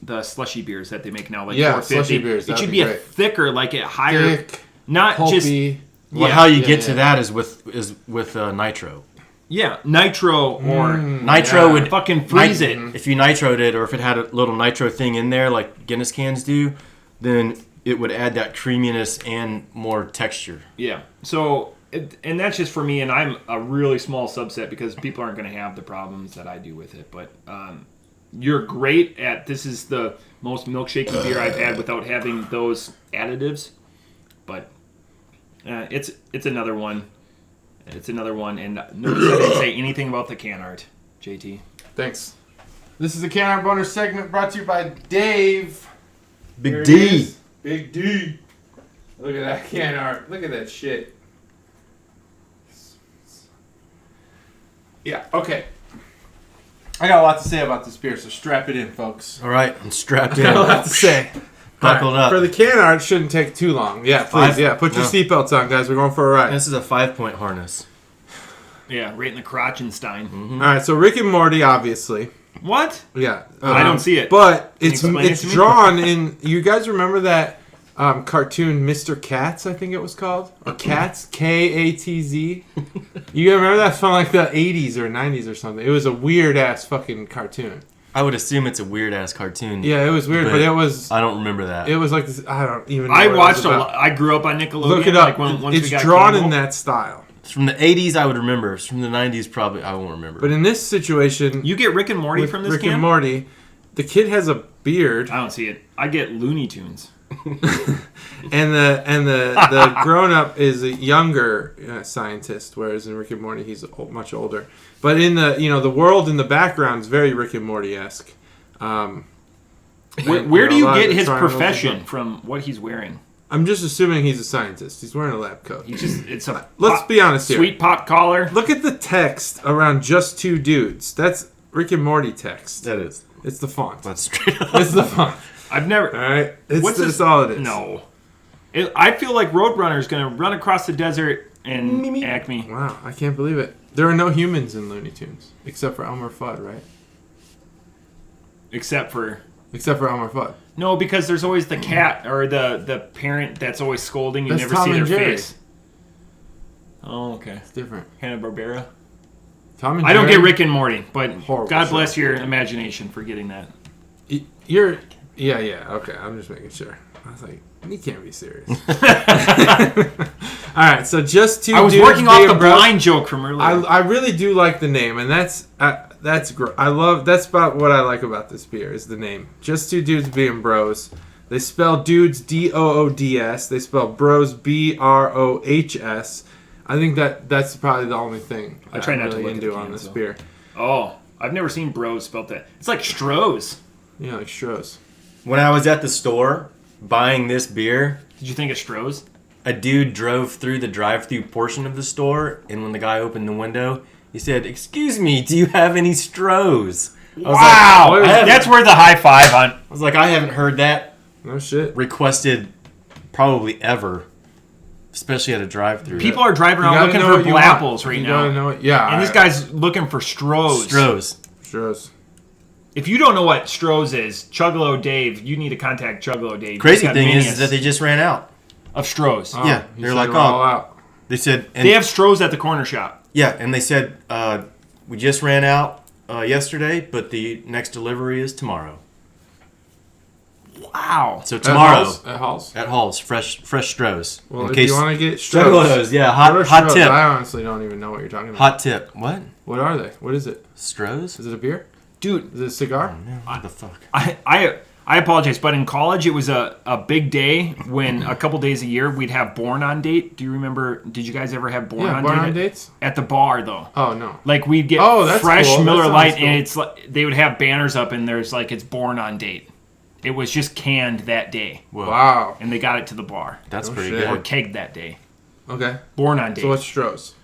the slushy beers that they make now, like 450. Slushy beers. It should be a thicker, like a higher... Thick, not pulpy. just... Well, how you get to that is with nitro. Yeah, nitro or... Nitro would fucking freeze it. If you nitroed it, or if it had a little nitro thing in there, like Guinness cans do, then it would add that creaminess and more texture. Yeah. So, and that's just for me, and I'm a really small subset because people aren't going to have the problems that I do with it. But you're great at... This is the most milkshakey beer I've had without having those additives. But it's another one. It's another one. And notice I didn't say anything about the can art, JT. Thanks. This is a Can Art Bonus segment brought to you by Dave. Here Big it D. is. Big D. Look at that can art. Look at that shit. Yeah, okay. I got a lot to say about this beer, so strap it in, folks. All right, I'm strapped I in. got a lot to say. Buckled up. For the can art, it shouldn't take too long. Yeah, please. Put your seatbelts on, guys. We're going for a ride. This is a 5-point harness. Yeah, right in the Crotchenstein. All right, so Rick and Morty, obviously. What? Yeah. I don't see it. But Can you it's explain it to me? drawn in... You guys remember that cartoon Mr. Katz, I think it was called? Or Katz? K-A-T-Z? You remember that from like the 80s or 90s or something? It was a weird-ass fucking cartoon. I would assume it's a weird-ass cartoon. Yeah, it was weird, but it was... I don't remember that. It was like this... I don't even know I what it watched was a about. lot. I grew up on Nickelodeon. Look it up. Like once we It's got drawn cable. in that style. It's from the 80s, I would remember. It's from the 90s, probably, I won't remember. But in this situation... You get Rick and Morty with from this Rick can? and Morty, the kid has a beard... I don't see it. I get Looney Tunes. And the grown up is a younger scientist, whereas in Rick and Morty he's much older. But in the world in the background is very Rick and Morty esque. Where do you get his profession from? What he's wearing? I'm just assuming he's a scientist. He's wearing a lab coat. It's a Let's be honest here. Sweet pop collar. Look at the text around just two dudes. That's Rick and Morty text. that is. It's the font. That's straight up. It's the font. I've never. All right. What's That's this? all it is. No. I feel like Roadrunner's going to run across the desert and Acme. Wow, I can't believe it. There are no humans in Looney Tunes except for Elmer Fudd, right? Except for Elmer Fudd. no, because there's always the cat or the parent that's always scolding. You That's never Tom see their and Jerry. face. Oh, okay. It's different. Hanna-Barbera. Tom and I don't Jerry- get Rick and Morty, but Horrible God show. bless your imagination for getting that. You're... Yeah, okay. I'm just making sure. I was like, you can't be serious. All right, so just two I was dudes working off being the bros. blind joke from earlier. I really do like the name, and that's that's about what I like about this beer is the name. Just two dudes being bros. They spell dudes D-O-O-D-S. They spell bros B-R-O-H-S. I think that's probably the only thing I try I'm not to really look at into the on can, this so. beer. Oh, I've never seen bros spelled that. It's like Stroh's. Yeah, like Stroh's. When I was at the store buying this beer, Did you think of Stroh's? a dude drove through the drive-through portion of the store, and when the guy opened the window, He said, "Excuse me, do you have any Strohs?" Wow, that's worth a high five on. I was like, I haven't heard that No shit. requested probably ever, especially at a drive-thru. People are driving You around gotta looking know for what you blue want. apples right You now. gotta know it. Yeah. And this guy's looking for Strohs. Strohs. If you don't know what Strohs is, Chuggalo Dave, you need to contact Chuggalo Dave. Crazy He's got thing manias is that they just ran out. of Strohs. Oh, Yeah, you they're said like, we're all out. They said, and, They have Strohs at the corner shop. yeah, and they said we just ran out yesterday, but the next delivery is tomorrow. Wow. So tomorrow At Halls? at Hall's, fresh Strohs. Well, in if case you want to get Strohs. Juggalos, yeah, What are hot Strohs? tip. I honestly don't even know what you're talking about. Hot tip. What? What are they? What is it? Strohs? Is it a beer? Dude, Is it a cigar? What the fuck? I apologize, but in college it was a big day when a couple days a year we'd have Born on Date. Do you remember? Did you guys ever have Born Yeah, on Born Date? on Dates? At the bar, though. Oh, no. Like we'd get That's fresh cool. That Miller sounds Lite, cool. and it's like they would have banners up, and there's like it's Born on Date. It was just canned that day, Whoa. Wow. and they got it to the bar That's Oh, pretty shit. or good. kegged that day. Okay. Born on Date. So what's Strohs?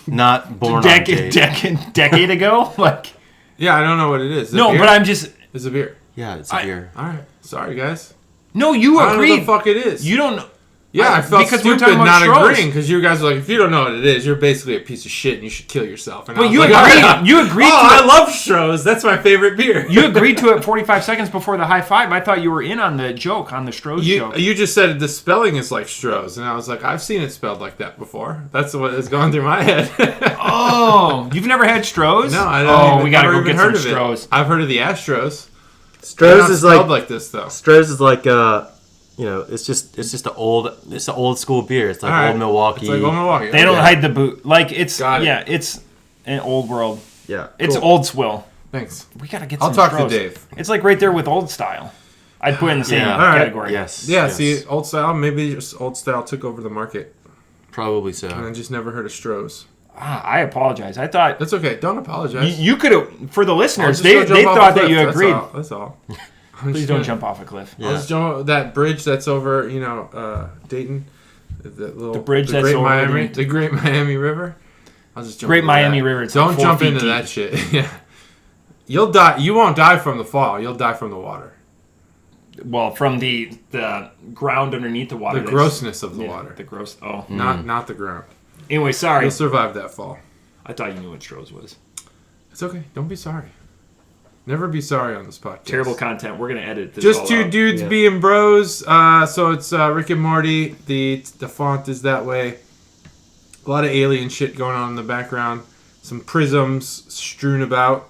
Not born on decade date. ago? Like Yeah, I don't know what it is. Is it no, beer? but I'm just It's a beer. Yeah, it's a beer. All right. Sorry, guys. no. You I don't know what agreed. the fuck it is. You don't know. Yeah, I felt because we're stupid talking about not Strohs. agreeing because you guys are like, if you don't know what it is, you're basically a piece of shit and you should kill yourself. And I But was you like, agreed. "Oh, You agreed oh, to I it. love Strohs. That's my favorite beer. You agreed to it 45 seconds before the high five. I thought you were in on the joke, on the Strohs joke. You just said the spelling is like Strohs, and I was like, I've seen it spelled like that before. That's what is going through my head. Oh, you've never had Strohs? No, I Oh, don't. we gotta never go even get heard some of Strohs. it. I've heard of the Astros. They're not Strohs is spelled like this though. Strohs is like it's just an old school beer. It's like All right. old Milwaukee. It's like old Milwaukee. They don't Okay. hide the boot. Like it's Got it. it's an old world. Yeah. It's Cool. old swill. Thanks. We gotta get. I'll some talk to Strohs. Dave. It's like right there with old style. I'd put it in the same Yeah. All right. category. Yes. Yeah. yes. See, old style. Maybe just old style took over the market, Probably so. and I just never heard of Strohs. I apologize. I thought That's okay. Don't apologize. you could have. For the I'll listeners, just they go jump off thought a that cliff. you That's agreed. all. That's all. Please don't jump off a cliff. I'll just jump that bridge that's over, Dayton. The bridge that's Great over Miami, the- the Great Miami River. I'll just jump. Great into Miami that. River, it's Don't like 4 jump feet into deep. that shit. Yeah, you'll die. You won't die from the fall. You'll die from the water. Well, from the ground underneath the water. The that's- grossness of the yeah, water, The gross. Oh. not the ground. Anyway, sorry. You'll survive that fall. I thought you knew what Strohs was. It's okay. Don't be sorry. Never be sorry on this podcast. Terrible content. We're gonna edit this. Just all two out. dudes Yeah. being bros. So it's Rick and Morty. The font is that way. A lot of alien shit going on in the background. Some prisms strewn about.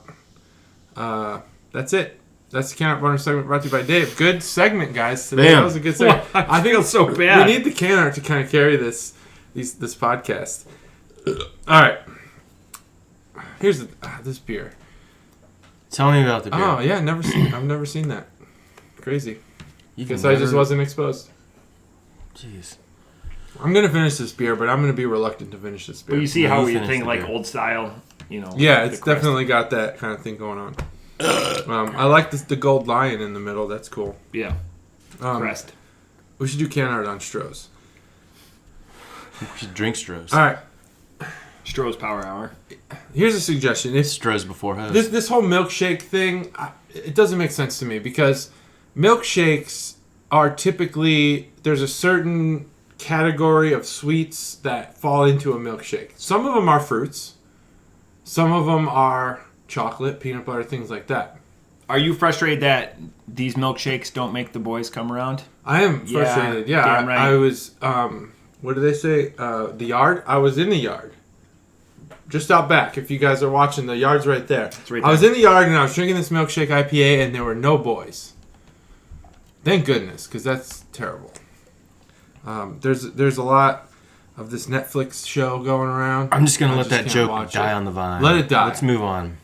That's it. That's the Can Art Runner segment brought to you by Dave. Good segment, guys. Today. Bam. That was a good segment. I feel so bad. We need the Can Art to kind of carry this podcast. All right. Here's this beer. Tell me about the beer. Oh yeah, I've never seen that. Crazy. You Guess can I just never- wasn't exposed. Jeez. I'm gonna finish this beer, but I'm gonna be reluctant to finish this beer. But you see No, how you we finish think the like beer. old style, Yeah, the it's crest. definitely got that kind of thing going on. I like the gold lion in the middle. That's cool. Yeah, crest. We should do can art on Strohs. You should drink Strohs. All right. Stroh's Power Hour. Here's a suggestion. If Strohs before hose. this whole milkshake thing, it doesn't make sense to me because milkshakes are typically there's a certain category of sweets that fall into a milkshake. Some of them are fruits. Some of them are chocolate, peanut butter, things like that. Are you frustrated that these milkshakes don't make the boys come around? I am Yeah, frustrated. Yeah, damn right. I was. What do they say? The yard. I was in the yard, just out back. If you guys are watching, the yard's right there. It's right I was there. in the yard and I was drinking this milkshake IPA, and there were no boys. Thank goodness, because that's terrible. There's a lot of this Netflix show going around. I'm just gonna I let just that can't joke watch die it. on the vine. Let it die. Let's move on.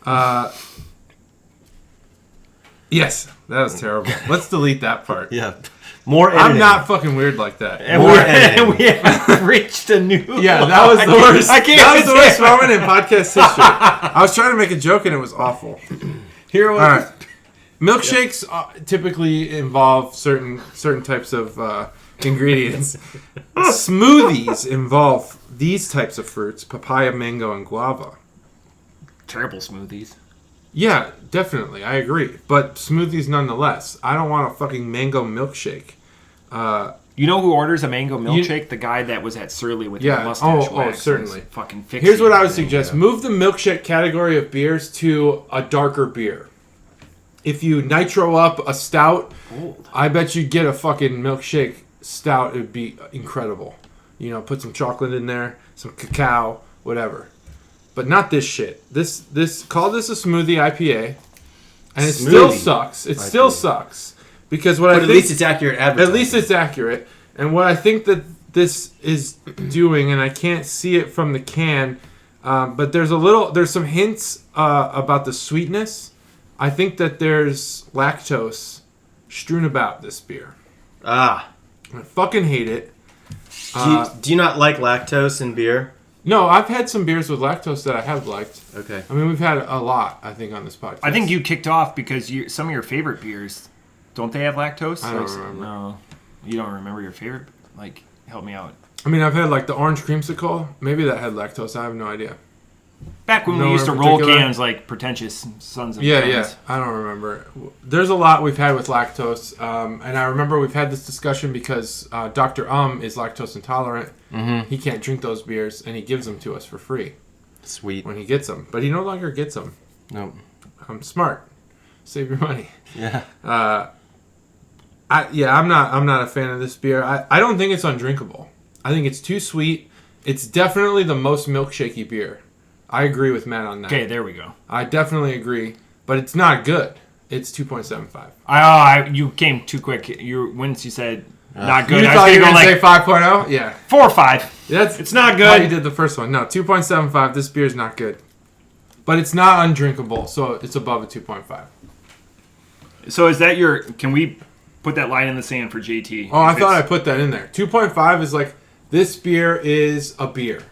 Yes, that was terrible. Let's delete that part. Yeah. More editing. I'm not fucking weird like that. And More we're- editing. we have reached a new. Yeah, that was the worst. I can't. That was the worst moment in podcast history. I was trying to make a joke and it was awful. Here was. All right, milkshakes typically involve certain types of ingredients. Smoothies involve these types of fruits: papaya, mango, and guava. Terrible smoothies. Yeah, definitely. I agree. But smoothies nonetheless. I don't want a fucking mango milkshake. You know who orders a mango milkshake? The guy that was at Surly with the mustache wax. Certainly. Fucking Here's what I would suggest. Move the milkshake category of beers to a darker beer. If you nitro up a stout, I bet you'd get a fucking milkshake stout. It would be incredible. You know, put some chocolate in there, some cacao, whatever. But not this shit. Call this a smoothie IPA, and it still sucks. It still sucks because at least it's accurate advertising. At least it's accurate, and what I think that this is doing, and I can't see it from the can, but there's some hints about the sweetness. I think that there's lactose strewn about this beer. I fucking hate it. Do you not like lactose in beer? No, I've had some beers with lactose that I have liked. Okay. I mean, we've had a lot, I think, on this podcast. I think you kicked off because some of your favorite beers, don't they have lactose? I don't remember. No, you don't remember your favorite? Like, help me out. I mean, I've had, like, the orange creamsicle. Maybe that had lactose. I have no idea. Back when we used to roll cans like pretentious sons of Yeah. I don't remember. There's a lot we've had with lactose. And I remember we've had this discussion because Dr. is lactose intolerant. Mm-hmm. He can't drink those beers, and he gives them to us for free. Sweet. When he gets them. But he no longer gets them. Nope. I'm smart. Save your money. Yeah. I'm not a fan of this beer. I don't think it's undrinkable. I think it's too sweet. It's definitely the most milkshakey beer. I agree with Matt on that. Okay, there we go. I definitely agree, but it's not good. It's 2.75. You came too quick. Once you said not good, You I thought was you were going going to to say say 5.0? Yeah. 4 or 5. It's not good. How you did the first one. No, 2.75. This beer's not good. But it's not undrinkable, so it's above a 2.5. So is that can we put that line in the sand for JT? Oh, I thought I put that in there. 2.5 is like, this beer is a beer.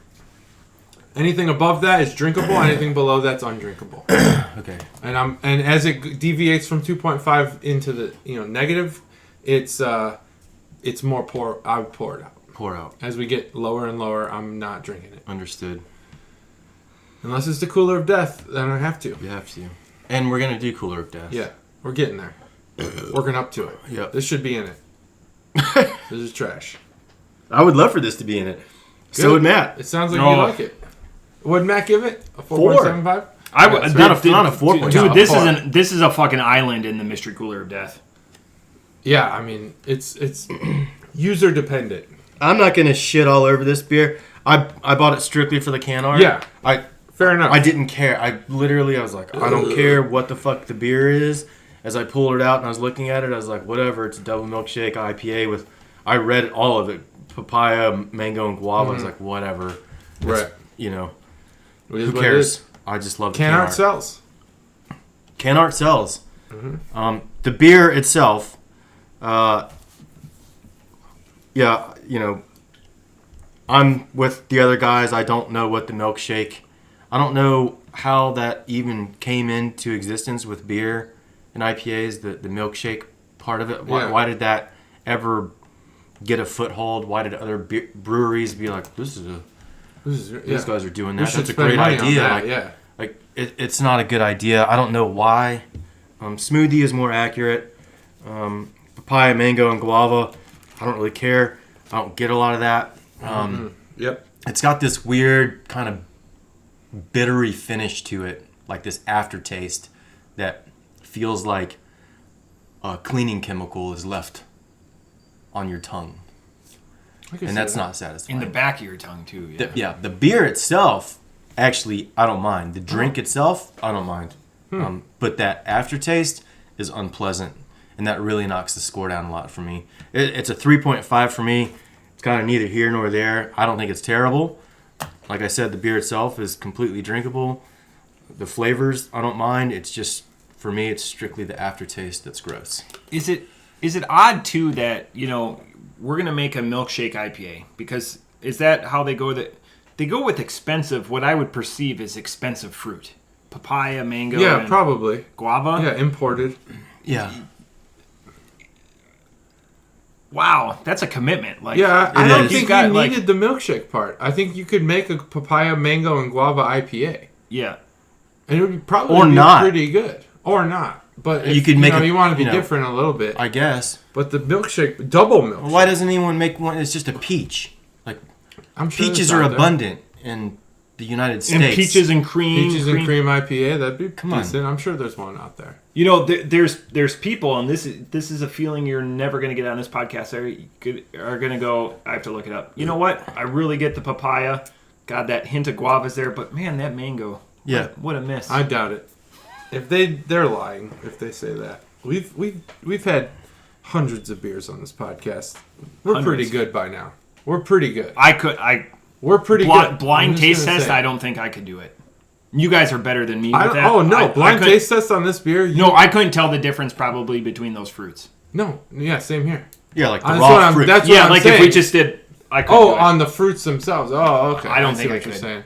Anything above that is drinkable. Anything below that's undrinkable. Okay. And as it deviates from 2.5 into the negative, it's more pour. I would pour it out. Pour out. As we get lower and lower, I'm not drinking it. Understood. Unless it's the cooler of death, then I have to. You have to. And we're gonna do cooler of death. Yeah, we're getting there. Working up to it. Yep. This should be in it. This is trash. I would love for this to be in it. Good. So would Matt. It sounds like you like it. Would Matt give it a 4.75? I would not a 4.0. Dude, this is a fucking island in the mystery cooler of death. Yeah, I mean it's user dependent. I'm not gonna shit all over this beer. I bought it strictly for the can art. Yeah, fair enough. I didn't care. I was like, I don't care what the fuck the beer is. As I pulled it out and I was looking at it, I was like, whatever. It's a double milkshake IPA with. I read all of it: papaya, mango, and guava. I was like, whatever. Right. Who cares? I just love the can art sells. Can art sells. Mm-hmm. The beer itself, I'm with the other guys. I don't know what the milkshake. I don't know how that even came into existence with beer and IPAs. The milkshake part of it. Why did that ever get a foothold? Why did other breweries be like, these guys are doing that? That's a great idea. It's not a good idea. I don't know why. Smoothie is more accurate. Papaya, mango, and guava. I don't really care. I don't get a lot of that. Yep. It's got this weird kind of bittery finish to it, like this aftertaste that feels like a cleaning chemical is left on your tongue. And that's not satisfying. In the back of your tongue, too. Yeah. The beer itself, actually, I don't mind. The drink itself, I don't mind. But that aftertaste is unpleasant. And that really knocks the score down a lot for me. It's a 3.5 for me. It's kind of neither here nor there. I don't think it's terrible. Like I said, the beer itself is completely drinkable. The flavors, I don't mind. It's just, for me, it's strictly the aftertaste that's gross. Is it odd, too, that, we're going to make a milkshake IPA? Because is that how they go? They go with expensive, what I would perceive as expensive fruit. Papaya, mango, yeah, probably guava. Yeah, imported. Yeah. Wow, that's a commitment. Like, Yeah, I don't think you like, needed the milkshake part. I think you could make a papaya, mango, and guava IPA. Yeah. And it would probably Or be not. pretty good. Or not. But if, You could make you want to be different a little bit. I guess. But the milkshake, double milkshake. Well, why doesn't anyone make one? It's just a peach. Like I'm sure peaches it's are out there. abundant in the United States. And peaches and cream. Peaches and cream IPA, that'd be Come on. decent. I'm sure there's one out there. You know, there's people, and this is a feeling you're never going to get on this podcast. Are going to go. I have to look it up. You know what? I really get the papaya. Got that hint of guava's there, but man, that mango. Yeah. What a miss. I doubt it. If they're lying if they say that. We've had hundreds of beers on this podcast. We're pretty good by now. We're pretty good. We're pretty good. Blind taste test. I don't think I could do it. You guys are better than me with that. Oh no, blind taste test on this beer. No, I couldn't tell the difference probably between those fruits. No, yeah, same here. Yeah, like the That's raw fruit. That's what I'm like saying. if we just did. I couldn't do it. on the fruits themselves. Oh, okay. I don't see think I what you're could. saying.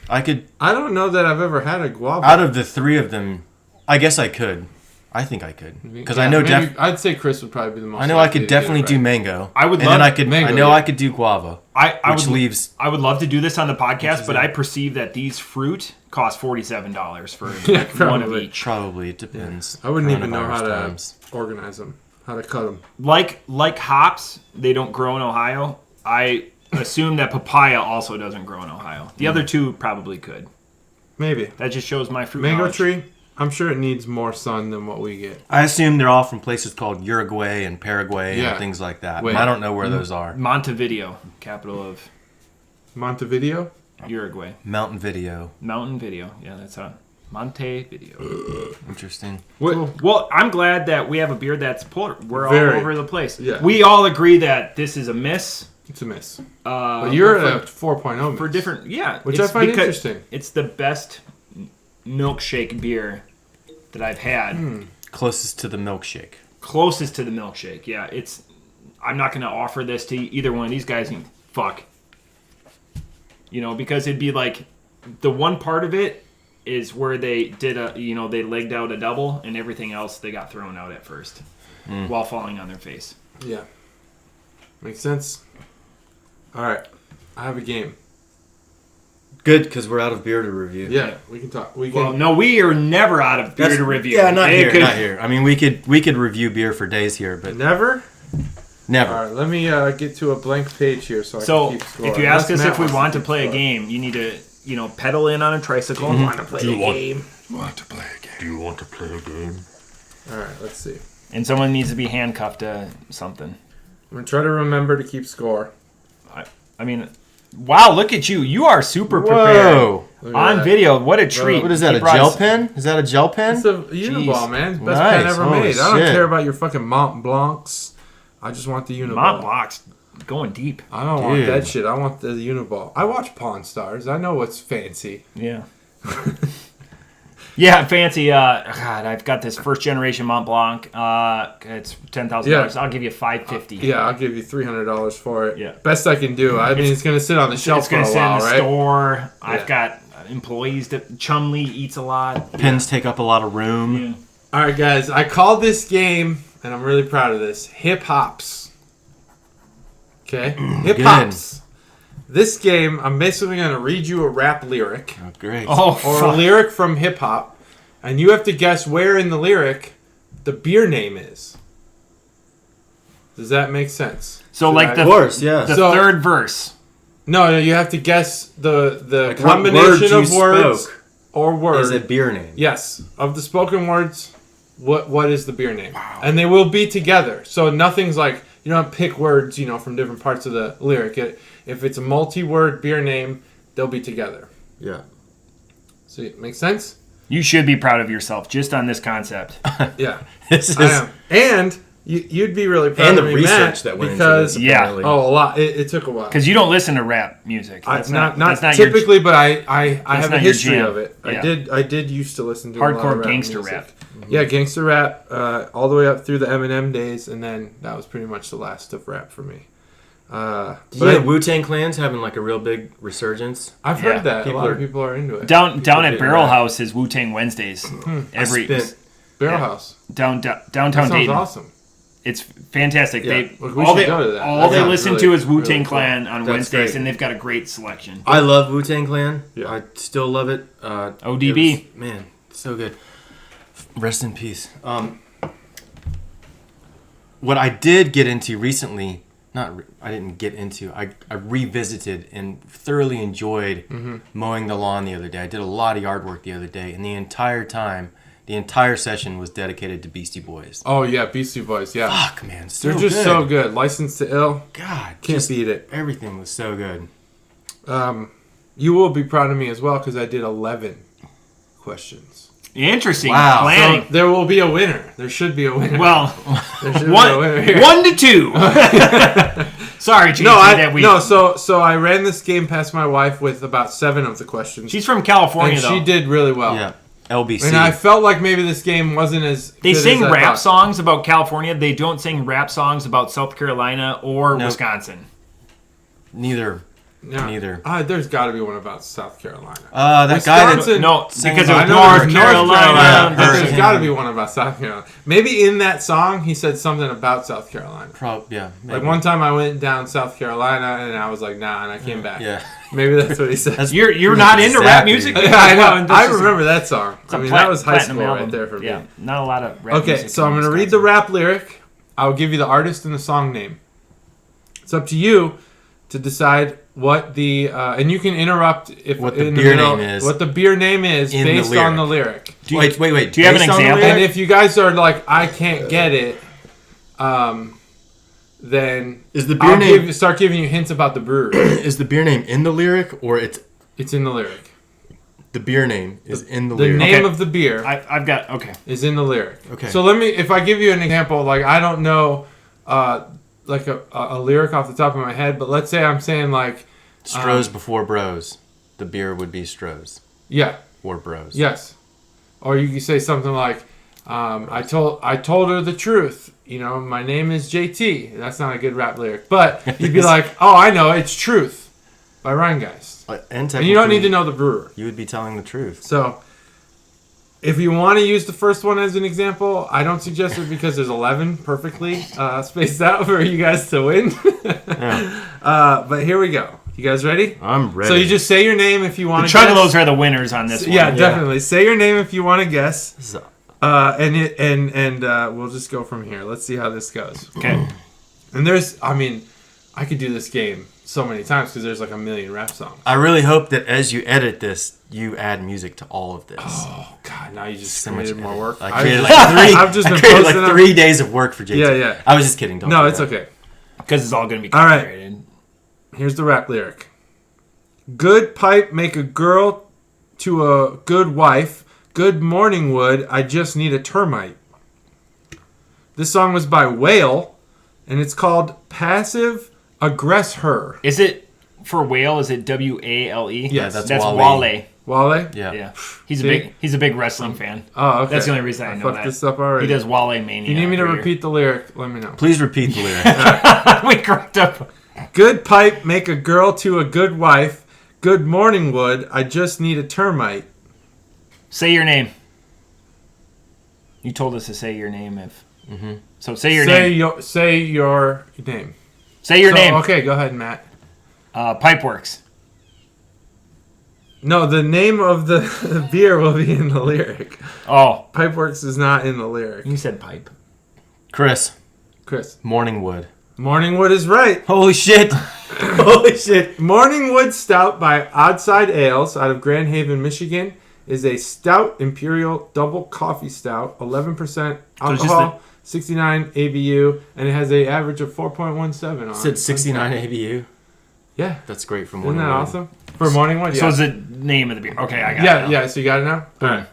I could. I don't know that I've ever had a guava. Out of the three of them, I guess I could. I think I could because I know. I'd say Chris would probably be the most. I know I likely could to get it definitely do right. mango. I would and love then I could. mango, I know yeah. I could do guava. I would love to do this on the podcast, but I perceive that these fruit cost $47 for like one of probably. each. Probably it depends. I wouldn't even know Coronavirus how to times. organize them, how to cut them. Like hops, they don't grow in Ohio. I assume that papaya also doesn't grow in Ohio. The other two probably could. Maybe That just shows my fruit mango knowledge. tree. I'm sure it needs more sun than what we get. I assume they're all from places called Uruguay and Paraguay Yeah. and things like that. Wait. And I don't know where those are. Montevideo, capital of Montevideo. Uruguay. Mountain Video. Mountain Video. Yeah, that's Montevideo. Interesting. Well, I'm glad that we have a beer that's polar. We're Very. all over the place. Yeah. We all agree that this is a miss. It's a miss. But you're at a 4.0 miss. For different, yeah. Which I find interesting. It's the best milkshake beer that I've had. Closest to the milkshake. Closest to the milkshake, yeah. I'm not going to offer this to either one of these guys. And fuck. You know, because it'd be like the one part of it is where they did they legged out a double, and everything else they got thrown out at first while falling on their face. Yeah. Makes sense. All right. I have a game. Good, because we're out of beer to review. Yeah, we can talk. Well, no, we are never out of beer to review. Yeah, not It here. could- Not here. I mean, we could review beer for days here, but Never? never. All right, let me get to a blank page here so I So, can keep score. if you ask us Unless if we Matt want to keep play a score. game, you need to, pedal in on a tricycle. Want to play a game? Want to play a game? Do you want to play a game? All right, let's see. And someone needs to be handcuffed to something. I'm going to try to remember to keep score. I mean, wow, look at you. You are super prepared. Whoa! Look at On that. video, what a treat. What is that? He A brought gel us- pen? Is that a gel pen? It's a Uniball, man. Best Nice. pen ever Holy made. I don't shit. care about your fucking Mont Blancs. I just want the Uniball. Mont Blanc's going deep. I don't want Dude. that shit. I want the Uniball. I watch Pawn Stars. I know what's fancy. Yeah. Yeah, fancy. God, I've got this first generation Mont Blanc. It's $10,000. Yeah. I'll give you $550. Yeah, I'll give you $300 for it. Yeah. Best I can do. I mean, it's going to sit on the shelf It's for going a to sit in while, the right? store. I've Yeah. got employees that Chumley eats a lot. Pens take up a lot of room. Yeah. All right, guys. I called this game, and I'm really proud of this. Hip Hops. Okay? Hip Hops. This game, I'm basically going to read you a rap lyric. Oh, great. Oh, Or a fuck. lyric from hip hop, and you have to guess where in the lyric the beer name is. Does that make sense? So, Should like I- the, Of course, yeah. the So- third verse. No, you have to guess the Like what combination words you of words spoke or word. Is a beer name? Yes, of the spoken words. What is the beer name? Wow. And they will be together. So nothing's like you don't pick words, from different parts of the lyric. If it's a multi-word beer name, they'll be together. Yeah. So it makes sense? You should be proud of yourself just on this concept. Yeah. This is I am. And you'd be really proud and of the me, research Matt, that went because into this. Yeah. Apparently. a lot. It took a while. Because you don't listen to rap music. Not that's not typically, but I have a not your history jam. of it. Yeah. I did used to listen to a lot Hardcore of rap gangster music. rap. Yeah, gangster rap, all the way up through the Eminem days, and then that was pretty much the last of rap for me. But Yeah, Wu-Tang Clan's having like a real big resurgence. I've Yeah. heard that a lot of People people are into it. Down at getting Barrel rap. House is Wu-Tang Wednesdays. Every I spent Barrel yeah. House. downtown That sounds Dayton. awesome. It's fantastic. Yeah. They We all should they, go to that. all That they sounds listen really- to is Wu-Tang really cool. Clan on That's Wednesdays, great. and they've got a great selection. I love Wu-Tang Clan. Yeah. I still love it. ODB. it was- man, so good. Rest in peace. What I did get into recently, I didn't get into, I revisited and thoroughly enjoyed mowing the lawn the other day. I did a lot of yard work the other day, and the entire session was dedicated to Beastie Boys. Oh yeah, Beastie Boys. Yeah, Fuck, man, so they're just good. so good. Licensed to Ill. God, Can't just beat it. everything was so good. You will be proud of me as well because I did 11 questions. Interesting. Wow. Planning. So there will be a winner. There should be a winner. Well, there should be a winner here. 1 to 2. Sorry, JC, So I ran this game past my wife with about 7 of the questions. She's from California, and though. she did really well. Yeah, LBC. And I felt like maybe this game wasn't as They good sing as I rap thought. songs about California. They don't sing rap songs about South Carolina or Nope. Wisconsin. Neither. Yeah. Neither. There's got to be one about South Carolina. That guy Wisconsin- that No, Sing because about of I know North there's Carolina. Carolina. But there's Hurricane. got to be one about South Carolina. Maybe in that song he said something about South Carolina. yeah, maybe. Like one time I went down South Carolina and I was like, nah, and I came back. Yeah. Maybe that's what he said. That's- You're not into rap Exactly. music? Yeah, I know. This I is- remember that song. it's a I mean, that was high platinum school album. right there for me. Yeah, not a lot of rap Okay, music so I'm in going to read the Wisconsin. rap lyric. I'll give you the artist and the song name. It's up to you to decide what the and you can interrupt if What the in beer middle- name is What the beer name is in the based on the lyric. Wait. Do you have an Based on the example? lyric? And if you guys are like, I can't get it, then Is the beer I'll name start giving you hints about the brewery. is the beer name in the lyric, or it's It's in the lyric. the beer name is in the The lyric? name Okay. of the beer I've got, okay. is in the lyric. Okay. So if I give you an example, like I don't know, like a lyric off the top of my head, but let's say I'm saying like, Stroh's before bros. The beer would be Stroh's yeah, or bros. yes, or you can say something like, I told her the truth. You know, my name is JT. That's not a good rap lyric, but you'd be like, oh, I know, it's Truth by Rheingeist. And And you don't need to know the brewer. You would be telling the truth. So, if you want to use the first one as an example, I don't suggest it because there's 11 perfectly spaced out for you guys to win. Yeah. But here we go. You guys ready? I'm ready. So you just say your name if you want The to guess. Chuggalos are the winners on this one. Yeah, definitely. Say your name if you want to guess. So- And we'll just go from here. Let's see how this goes. Okay. And I could do this game so many times because there's like a million rap songs. I really hope that as you edit this, you add music to all of this. Oh God! Now you just So much created more edit. work. I created like three. I've just I been created posting like them. 3 days of work for JT. Yeah. I was just kidding. Don't No, do it's that. okay. Because it's all going to be All right. copyrighted. Here's the rap lyric. Good pipe make a girl to a good wife. Good morning wood. I just need a termite. This song was by Whale, and it's called Passive Aggress Her. Is it for whale? Is it WALE? Yes. that's That's Wale. Wale. Wale? Yeah. Yeah. He's See? a big wrestling fan. Oh, okay. That's the only reason I know fucked that. this up already. He does Wale Mania. If you need me to every repeat the lyric, let me know. Please repeat the lyric. year. We correct up. Good pipe make a girl to a good wife. Good morning wood. I just need a termite. Say your name. You told us to say your name if. Mm-hmm. So say your name. Say your name. Say your name. Okay, go ahead, Matt. Pipeworks. No, the name of the beer will be in the lyric. Oh, Pipeworks is not in the lyric. you said pipe. Chris, Chris. Morningwood. Morningwood is right. Holy shit. Holy shit. Morningwood Stout by Oddside Ales out of Grand Haven, Michigan is a stout imperial double coffee stout, 11% alcohol, 69 ABU, and it has an average of 4.17 on it. Said 69 ABU. Yeah. That's great for Isn't morning. that awesome? For Morningwood, yeah. So is the name of the beer? Okay, I got it. yeah, now. yeah, so you got it now? All right.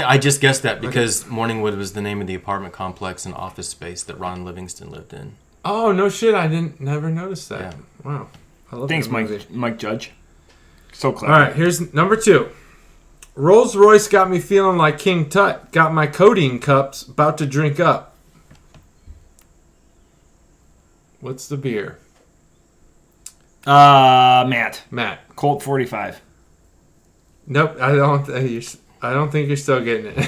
I just guessed that because Morningwood was the name of the apartment complex and office space that Ron Livingston lived in. Oh, no shit. I never noticed that. Yeah. Wow. I love Thanks, that movie. Mike Judge. So clever. All right, here's number 2. Rolls Royce got me feeling like King Tut. Got my codeine cups about to drink up. What's the beer? Matt. Colt 45. Nope, I don't think you're still getting it.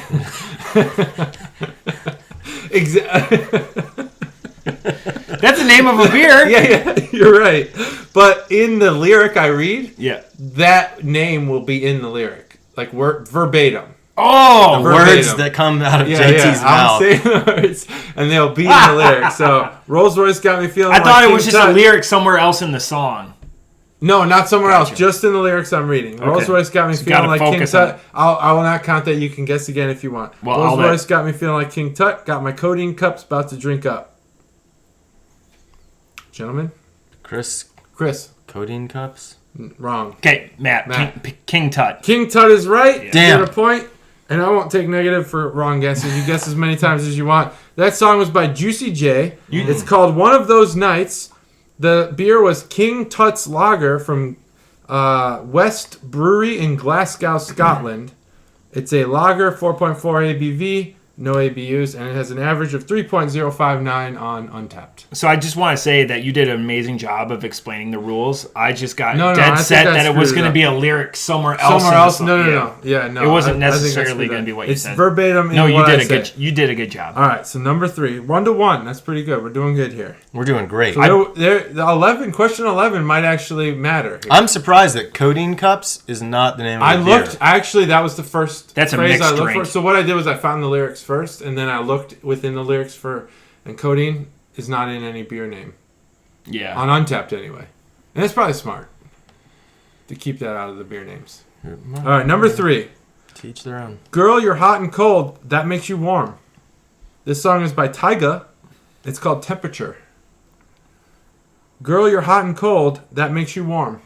That's the name of a beer. Yeah, you're right. But in the lyric I read, Yeah. that name will be in the lyric, like verbatim. Oh, Words that come out of JT's mouth. I'm saying the words, and they'll be in the lyric. So Rolls Royce got me feeling. I thought like it was King just a Tut. lyric somewhere else in the song. No, not somewhere Gotcha. else. Just in the lyrics I'm reading. Okay. Rolls Royce got me So you feeling gotta like King focus on Tut. I will not count that. You can guess again if you want. Well, Rolls Royce got me feeling like King Tut. Got my codeine cups about to drink up. Gentlemen, Chris, codeine cups? wrong. Okay, Matt. King Tut. King Tut is right. Yeah. Damn. You get a point. And I won't take negative for wrong guesses. You guess as many times as you want. That song was by Juicy J. It's called One of Those Nights. The beer was King Tut's Lager from West Brewery in Glasgow, Scotland. It's a lager, 4.4 ABV, no ABUs, and it has an average of 3.059 on Untapped. So I just want to say that you did an amazing job of explaining the rules. I just got I dead think set that that it was screwed going it to up. be a lyric somewhere else. Somewhere in the else? song. No. Yeah, no. It wasn't I think that's necessarily screwed going to up. be what you It's said. verbatim in No, you what did I a said. good. You did a good job. All right, so number 3. 1-1. That's pretty good. We're doing good here. We're doing great. So the question 11 might actually matter here. I'm surprised that codeine cups is not the name of the beer. Actually, that was the first That's a phrase mixed I looked drink. for. So what I did was I found the lyrics first, and then I looked within the lyrics for, and codeine is not in any beer name. Yeah. On Untapped, anyway. And it's probably smart to keep that out of the beer names. All right, number 3. Teach their own. Girl, You're Hot and Cold, That Makes You Warm. This song is by Tyga. It's called Temperature. Girl, You're Hot and Cold, That Makes You Warm.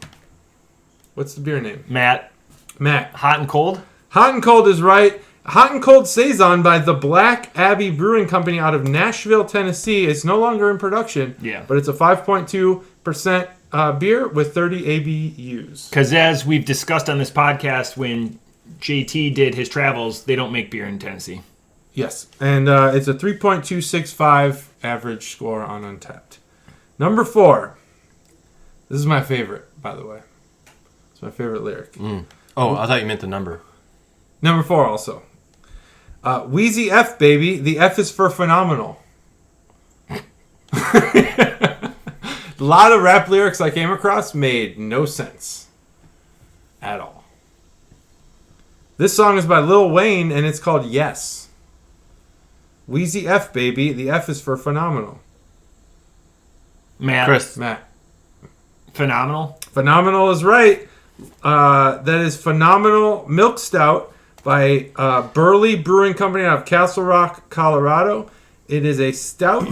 What's the beer name? Matt. Hot and cold. Hot and Cold is right. Hot and Cold Saison by the Black Abbey Brewing Company out of Nashville, Tennessee. It's no longer in production. Yeah. But it's a 5.2% beer with 30 ABUs. Because as we've discussed on this podcast, when JT did his travels, they don't make beer in Tennessee. Yes. And it's a 3.265 average score on Untapped. Number 4. This is my favorite, by the way. It's my favorite lyric. Oh, I thought you meant the number. Number 4 also. Wheezy F, baby. The F is for phenomenal. A lot of rap lyrics I came across made no sense at all. This song is by Lil Wayne, and it's called Yes. Wheezy F, baby. The F is for phenomenal. Chris. Matt. Phenomenal. Phenomenal is right. That is Phenomenal Milk Stout by Burley Brewing Company out of Castle Rock, Colorado. It is a stout,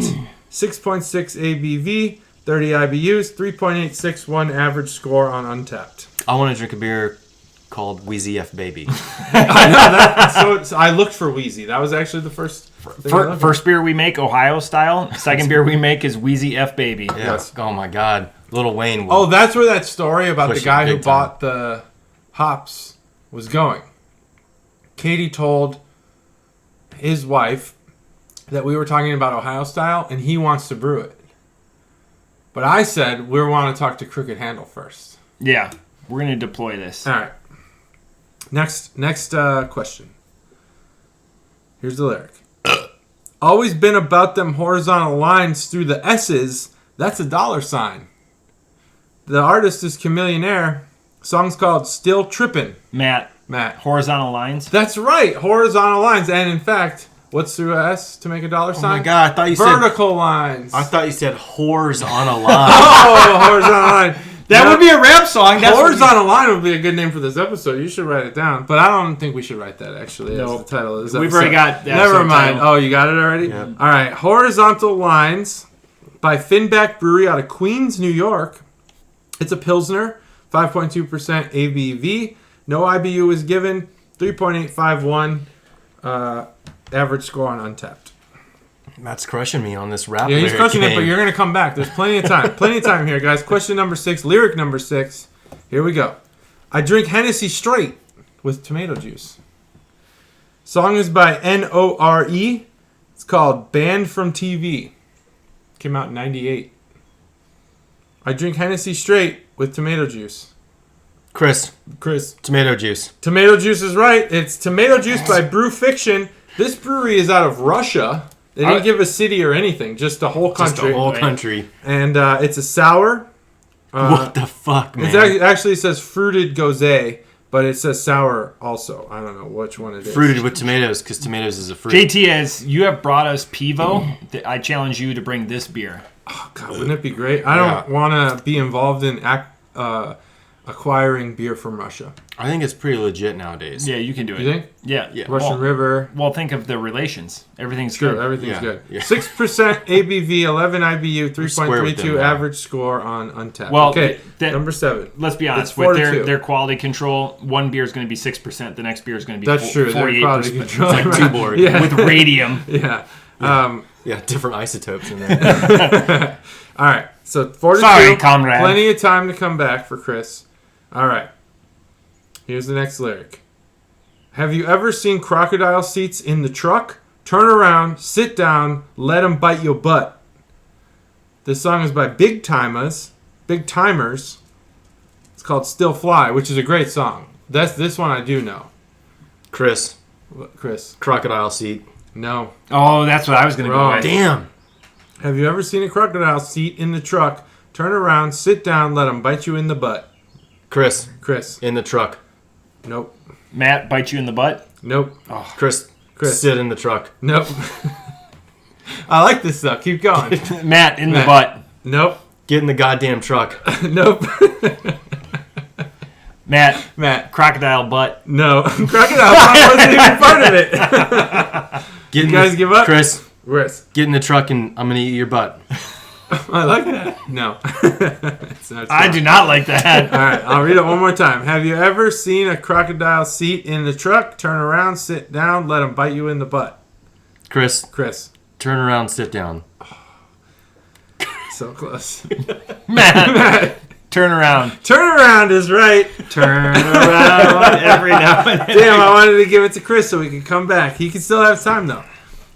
6.6 ABV, 30 IBUs, 3.861 average score on Untapped. I want to drink a beer called Wheezy F Baby. I know that. So I looked for Wheezy. That was actually the first thing I looked First beer we make, Ohio style. Second beer we make is Wheezy F Baby. Yeah. Yes. Oh my God. Little Wayne. Oh, that's where that story about the Push it guy who big time. bought the hops was going. Katie told his wife that we were talking about Ohio style, and he wants to brew it. But I said we want to talk to Crooked Handle first. Yeah, we're gonna deploy this. All right. Next question. Here's the lyric. Always been about them horizontal lines through the S's. That's a $sign. The artist is Chameleonaire. Song's called Still Trippin'. Matt. Horizontal lines. That's right. Horizontal lines. And in fact, what's through a S to make a $sign? Oh my God. I thought you Vertical lines. I thought you said whores on a line. Oh, horizontal line. That would be a rap song. That's Horizontal line would be a good name for this episode. You should write it down. But I don't think we should write that, actually, as the title of this episode. We've already got that. Never mind. Oh, you got it already? Yep. All right. Horizontal Lines by Finback Brewery out of Queens, New York. It's a Pilsner, 5.2% ABV. No IBU is given. 3.851 average score on Untapped. Matt's crushing me on this rap. Yeah, he's lyric crushing it, game. but you're going to come back. There's plenty of time. Plenty of time here, guys. Question number 6, lyric number 6. Here we go. I drink Hennessy straight with tomato juice. Song is by N.O.R.E. It's called Banned from TV. Came out in 98. I drink Hennessy straight with tomato juice. Chris. Tomato juice. Tomato juice is right. It's Tomato Juice by Brew Fiction. This brewery is out of Russia. They didn't give a city or anything, just a whole country. Just a whole country. And it's a sour. What the fuck, man? It actually says fruited gose, but it says sour also. I don't know which one it is. Fruited with tomatoes, because tomatoes is a fruit. JT, as you have brought us Pivo, I challenge you to bring this beer. Oh, God, wouldn't it be great? I don't want to be involved in acquiring beer from Russia. I think it's pretty legit nowadays. Yeah, you can do it. You think? Yeah. Russian River. Well, think of the relations. Everything's Sure, good. everything's good. Yeah. 6% ABV, 11 IBU, 3.32 average score on Untapped. Well, okay, number 7. Let's be honest. It's With 4-2. their quality control, one beer is going to be 6%. The next beer is going to be That's true. Their 48%. quality control. It's like Tuborg. Yeah. With radium. Yeah. Different isotopes in there. All right. So 42. Sorry, comrade. Plenty of time to come back for Chris. All right. Here's the next lyric. Have you ever seen crocodile seats in the truck? Turn around, sit down, let 'em bite your butt. This song is by Big Timers. It's called Still Fly, which is a great song. This one I do know. Chris. Chris. Crocodile seat. No. Oh, that's what I was going to go Wrong. with. Damn. Have you ever seen a crocodile seat in the truck? Turn around, sit down, let 'em bite you in the butt. Chris. Chris. In the truck. Nope. Matt, bite you in the butt? Nope. Oh, Chris. Chris. Sit in the truck. Nope. I like this stuff. Keep going. Matt, in the butt. Nope. Get in the goddamn truck. Nope. Matt, crocodile butt. No. Crocodile butt wasn't even part of it. You guys give up? Chris, Get in the truck and I'm going to eat your butt. I like that. No. It's not I true. do not like that. All right. I'll read it one more time. Have you ever seen a crocodile seat in the truck? Turn around, sit down, let 'em bite you in the butt. Chris, turn around, sit down. So close. Matt, turn around. Turn around is right. Turn around every now and then. Damn, I wanted to give it to Chris so we could come back. He can still have time, though.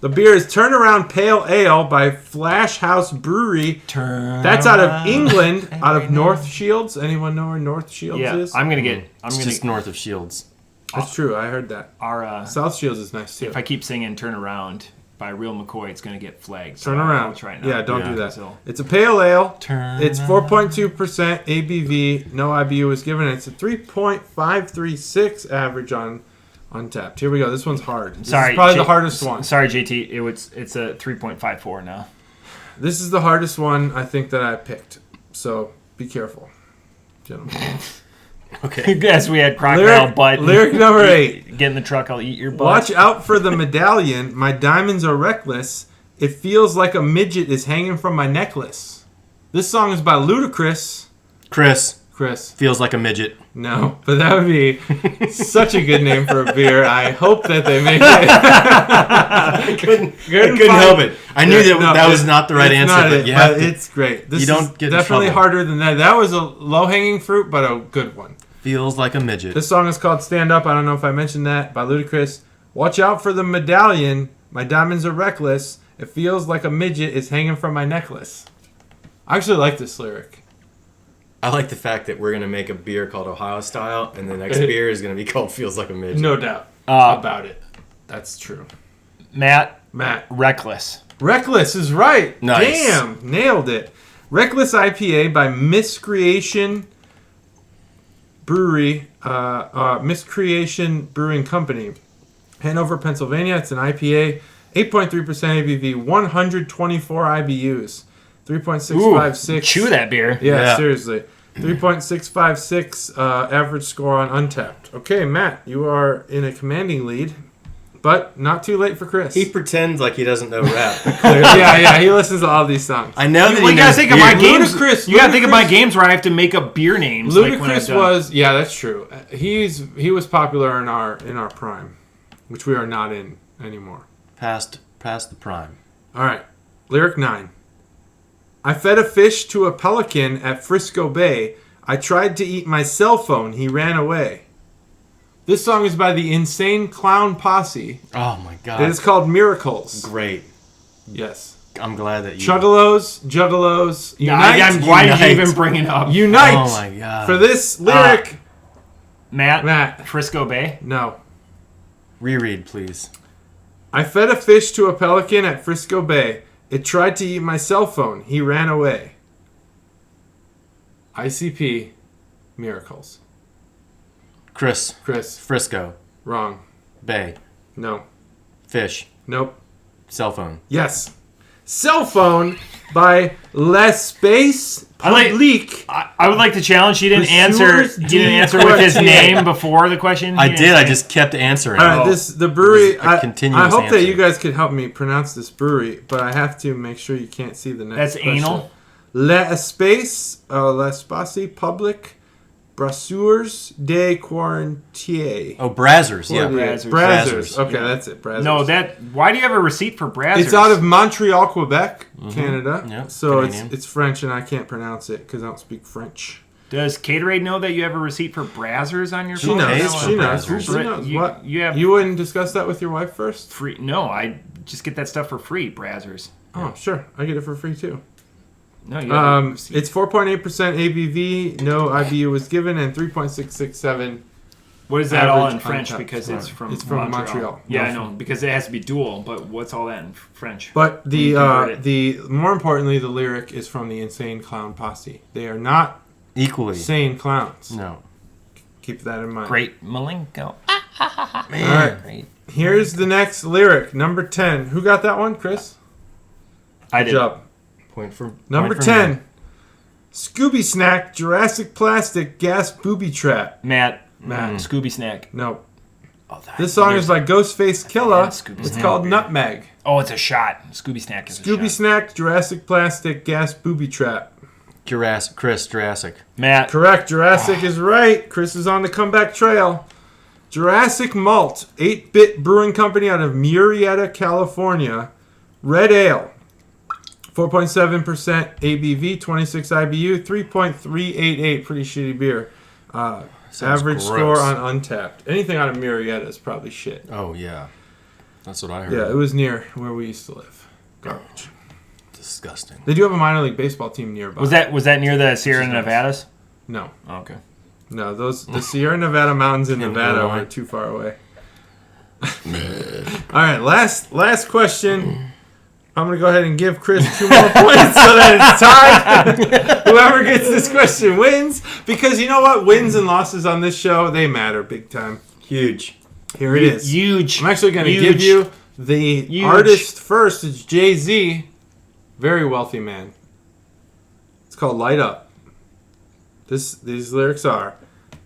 The beer is Turnaround Pale Ale by Flash House Brewery. That's out of England, out of North Shields. Anyone know where North Shields is? It's just north of Shields. That's true. I heard that. Our South Shields is nice, too. if I keep singing "Turn Around" by Real McCoy, it's going to get flagged. So Turn around. I'll try not Yeah, to don't do do that. So. It's a pale ale. It's Turn 4.2% ABV. No IBU was given. It's a 3.536 average on Untapped. Here we go. This one's hard. This is probably the hardest one. Sorry, JT. It's a 3.54 now. This is the hardest one I think that I picked. So be careful, gentlemen. Okay. Guess we had crocodile butt. Lyric number 8. Get in the truck. I'll eat your butt. Watch out for the medallion. My diamonds are reckless. It feels like a midget is hanging from my necklace. This song is by Ludacris. Chris. Feels like a midget. No, but that would be such a good name for a beer. I hope that they make it. I couldn't help it. I knew that was not the right answer, but it's great. This you don't get definitely in trouble. harder than that. That was a low-hanging fruit, but a good one. Feels like a midget. This song is called Stand Up. I don't know if I mentioned that, by Ludacris. Watch out for the medallion. My diamonds are reckless. It feels like a midget is hanging from my necklace. I actually like this lyric. I like the fact that we're going to make a beer called Ohio Style, and the next beer is going to be called Feels Like a Midget. No doubt about it. That's true. Matt. Reckless is right. Nice. Damn. Nailed it. Reckless IPA by Miscreation Brewery, Miscreation Brewing Company. Hanover, Pennsylvania. It's an IPA. 8.3% ABV. 124 IBUs. 3.656. Chew that beer. Yeah, seriously. 3.656 average score on Untapped. Okay, Matt, you are in a commanding lead, but not too late for Chris. He pretends like he doesn't know rap. yeah, he listens to all these songs. I know that You gotta think of my games. Ludacris. You gotta think of my games where I have to make up beer names. Ludacris was that's true. He was popular in our prime, which we are not in anymore. Past the prime. All right, lyric 9. I fed a fish to a pelican at Frisco Bay. I tried to eat my cell phone. He ran away. This song is by the Insane Clown Posse. Oh my god. It is called Miracles. Great. Yes. I'm glad that you... Juggalos, unite. Why did you even bring it up? Unite. Oh my god. For this lyric. Matt. Frisco Bay. No. Reread, please. I fed a fish to a pelican at Frisco Bay. It tried to eat my cell phone. He ran away. ICP. Miracles. Chris. Chris. Frisco. Wrong. Bay. No. Fish. Nope. Cell phone. Yes. Cell phone by L'Espace Public. I would like to challenge. He didn't answer. He didn't answer with his name before the question. I did. I just kept answering. All right, the brewery. I continuous hope that answer. you guys could help me pronounce this brewery, but I have to make sure you can't see the next. That's question. anal. L'Espace Public Brasseurs de Quarantier. Oh, Brazzers. Yeah. Brazzers. Okay, that's it. Brazzers. No, why do you have a receipt for Brazzers? It's out of Montreal, Quebec, Canada. Yeah, so Canadian. it's French, and I can't pronounce it because I don't speak French. Does Caterade know that you have a receipt for Brazzers on your She phone? knows. Brazzers. She knows. Brazzers. She knows. What? You wouldn't discuss that with your wife first? free? No, I just get that stuff for free. Brazzers. Oh, sure. I get it for free too. No, you have a receipt. It's 4.8% ABV. No IBU was given, and 3.667. What is that all average in French? contact Because score. it's from Montreal. Yeah, No, I know. Because it has to be dual. But what's all that in French? But You convert the more importantly, the lyric is from the Insane Clown Posse. They are not Equally. sane clowns. No. Keep that in mind. Great Malenko. All right. Great. Here's the next lyric, number 10. Who got that one, Chris? I Good did. job. Point for Number point for 10. me. Scooby Snack, Jurassic Plastic, Gas Booby Trap. Matt. Matt. Scooby Snack. No. Oh, This song is by Ghostface Killa. Yeah, Scooby It's Snack. called Nutmeg. Oh, it's a shot. Scooby Snack is a Scooby shot. Snack, Jurassic Plastic, Gas Booby Trap. Jurassic. Matt. Correct. Jurassic is right. Chris is on the comeback trail. Jurassic Malt, 8-Bit Brewing Company out of Murrieta, California. Red Ale. 4.7% ABV, 26 IBU, 3.388. Pretty shitty beer. Average gross. score on Untapped. Anything out of Murrieta is probably shit. Oh, yeah. That's what I heard. Yeah, it was near where we used to live. Garbage. Disgusting. They do have a minor league baseball team nearby. Was that near the Sierra Nevadas? No. Oh, okay. No, the Sierra Nevada mountains in Nevada Illinois. are too far away. All right, last question. I'm going to go ahead and give Chris 2 more points so that it's tied. Whoever gets this question wins. Because you know what? Wins and losses on this show, they matter big time. Huge. Here it is. Huge. I'm actually going to give you the artist first. It's Jay-Z. Very wealthy man. It's called Light Up. These lyrics are,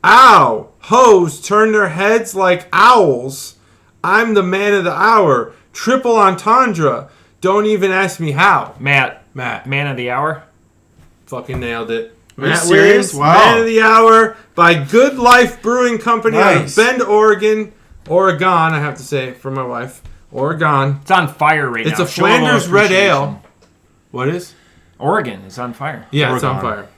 ow, hoes turn their heads like owls. I'm the man of the hour. Triple entendre. Don't even ask me how. Matt. Matt. Man of the hour. Fucking nailed it. Are you Matt serious? wins. Wow. Man of the hour by Good Life Brewing Company out of Nice. Bend, Oregon. Oregon, I have to say, for my wife. Oregon. It's on fire right now. It's a Show a little Flanders Red appreciation. Ale. What is? Oregon is on fire. Yeah, it's on Oregon. fire.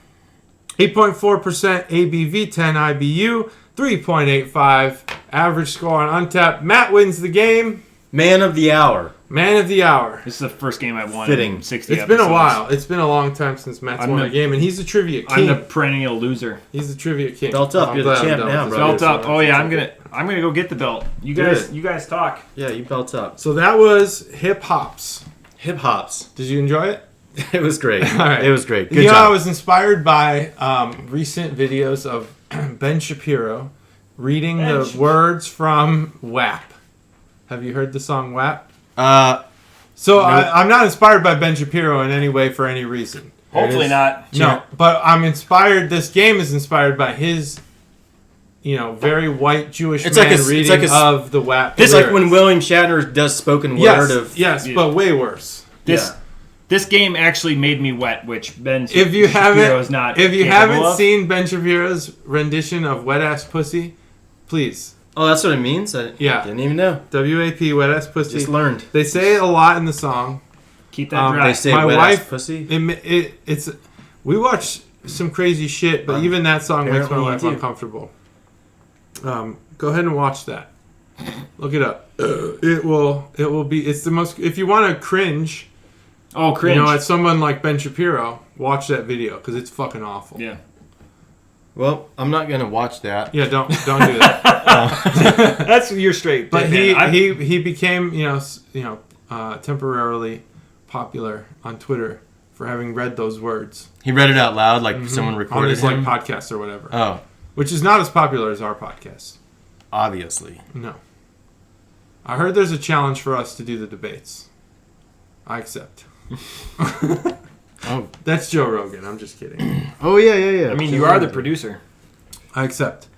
8.4% ABV, 10 IBU, 3.85 average score on Untapped. Matt wins the game. Man of the hour. Man of the hour. This is the first game I've won Fitting. in 60 It's been a episodes. while. It's been a long time since Matt's won a game, and he's the trivia I'm king. the perennial loser. He's the trivia king. Belt up. I'm You're the glad I'm champ done now, with this bro. Belt video, up. so Oh yeah, it's I'm gonna go get the belt. You Do guys, it. you guys talk. Yeah, you belt up. So that was Hip Hops. Hip hops. Did you enjoy it? It was great. All right. It was great. Good You know, job. I was inspired by recent videos of Ben Shapiro reading the words from WAP. Have you heard the song WAP? So Nope. I'm not inspired by Ben Shapiro in any way for any reason. Hopefully not. No, but I'm inspired. This game is inspired by his, very white Jewish It's man like a- it's reading like a- of the WAP. It's like lyrics. when William Shatner does spoken yes, word of. yes, Yeah. but way worse. This game actually made me wet, which Ben If you Shapiro is not. if you capable haven't of. seen Ben Shapiro's rendition of Wet Ass Pussy, please. Oh, that's what it means? I Yeah. didn't even know. WAP Wet Ass Pussy. Just learned. They say it a lot in the song. keep that dry. They say My wet wife- ass pussy. It's we watch some crazy shit, but even that song makes my apparently wife you do. uncomfortable. Go ahead and watch that. Look it up. It will be. It's the most. If you want to cringe, Oh, cringe. at someone like Ben Shapiro, watch that video because it's fucking awful. Yeah. Well, I'm not gonna watch that. Yeah, don't do that. That's your straight. But man. he became temporarily popular on Twitter for having read those words He read it out loud, like someone on recorded his him. podcast or whatever. Oh, Which is not as popular as our podcast. obviously. No. I heard there's a challenge for us to do the debates. I accept. Oh, That's Joe Rogan. I'm just kidding. oh yeah. I mean, you are the producer. I accept.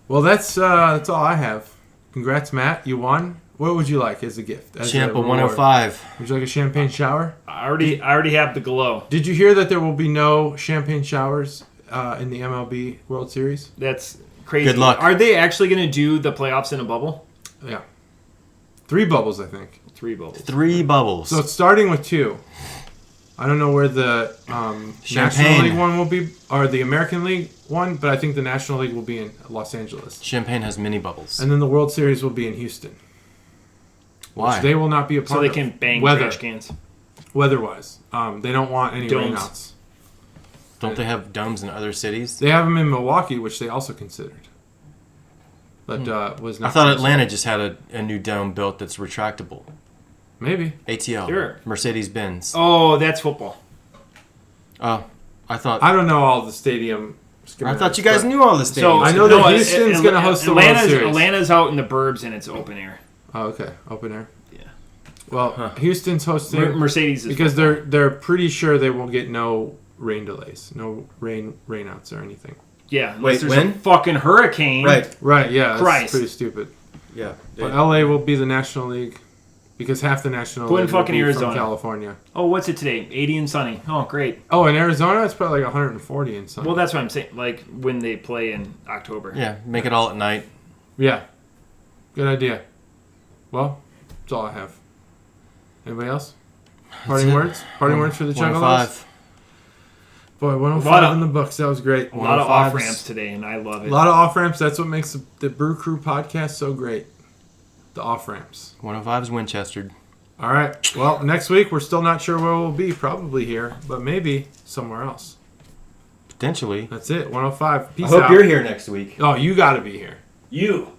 Well, that's all I have. Congrats, Matt. You won. What would you like as a gift? As Champa a reward? 105. Would you like a champagne shower? I already have the glow. Did you hear that there will be no champagne showers in the MLB World Series? That's crazy. Good luck. Are they actually going to do the playoffs in a bubble? Yeah. 3 bubbles, I think. 3 bubbles. 3 bubbles. So it's starting with 2. I don't know where the National League one will be, or the American League one, but I think the National League will be in Los Angeles. Champagne has mini bubbles. And then the World Series will be in Houston. Why? Which they will not be a part So they of. can bang Weather. trash cans. Weather-wise. They don't want any Domes. rainouts. Don't they have domes in other cities? They have them in Milwaukee, which they also considered. But was not. I thought considered. Atlanta just had a new dome built that's retractable. Maybe. ATL. Sure. Mercedes-Benz. Oh, that's football. Oh, I thought I don't know all the stadium schematics. I thought you guys but knew all this. So I know that Houston's gonna host the World Series. Atlanta's out in the burbs and it's open air. Oh, okay. Open air. Yeah. Well, Houston's hosting Mercedes is because they're pretty sure they will get no rain delays, no rainouts or anything. Yeah. Wait, There's when? a fucking hurricane. Right. Right. Yeah. That's Christ. pretty stupid. Yeah. But LA will be the National League because half the National Put in League will fucking be Arizona. from California. Oh, what's it today? 80 and sunny. Oh, great. Oh, in Arizona, it's probably like 140 and something. Well, that's what I'm saying. Like when they play in October. Yeah, make it all at night. Yeah. Good idea. Well, that's all I have. Anybody else? Parting it. words? Parting words for the Juggalos? 105. Boy, 105 in the books. That was great. A lot of off 105's ramps today, and I love it. A lot of off ramps. That's what makes the Brew Crew podcast so great. The off ramps. 105 is Winchester. All right. Well, next week we're still not sure where we'll be. Probably here, but maybe somewhere else. Potentially. That's it. 105. Peace I hope out. you're here next week. Oh, you got to be here. You.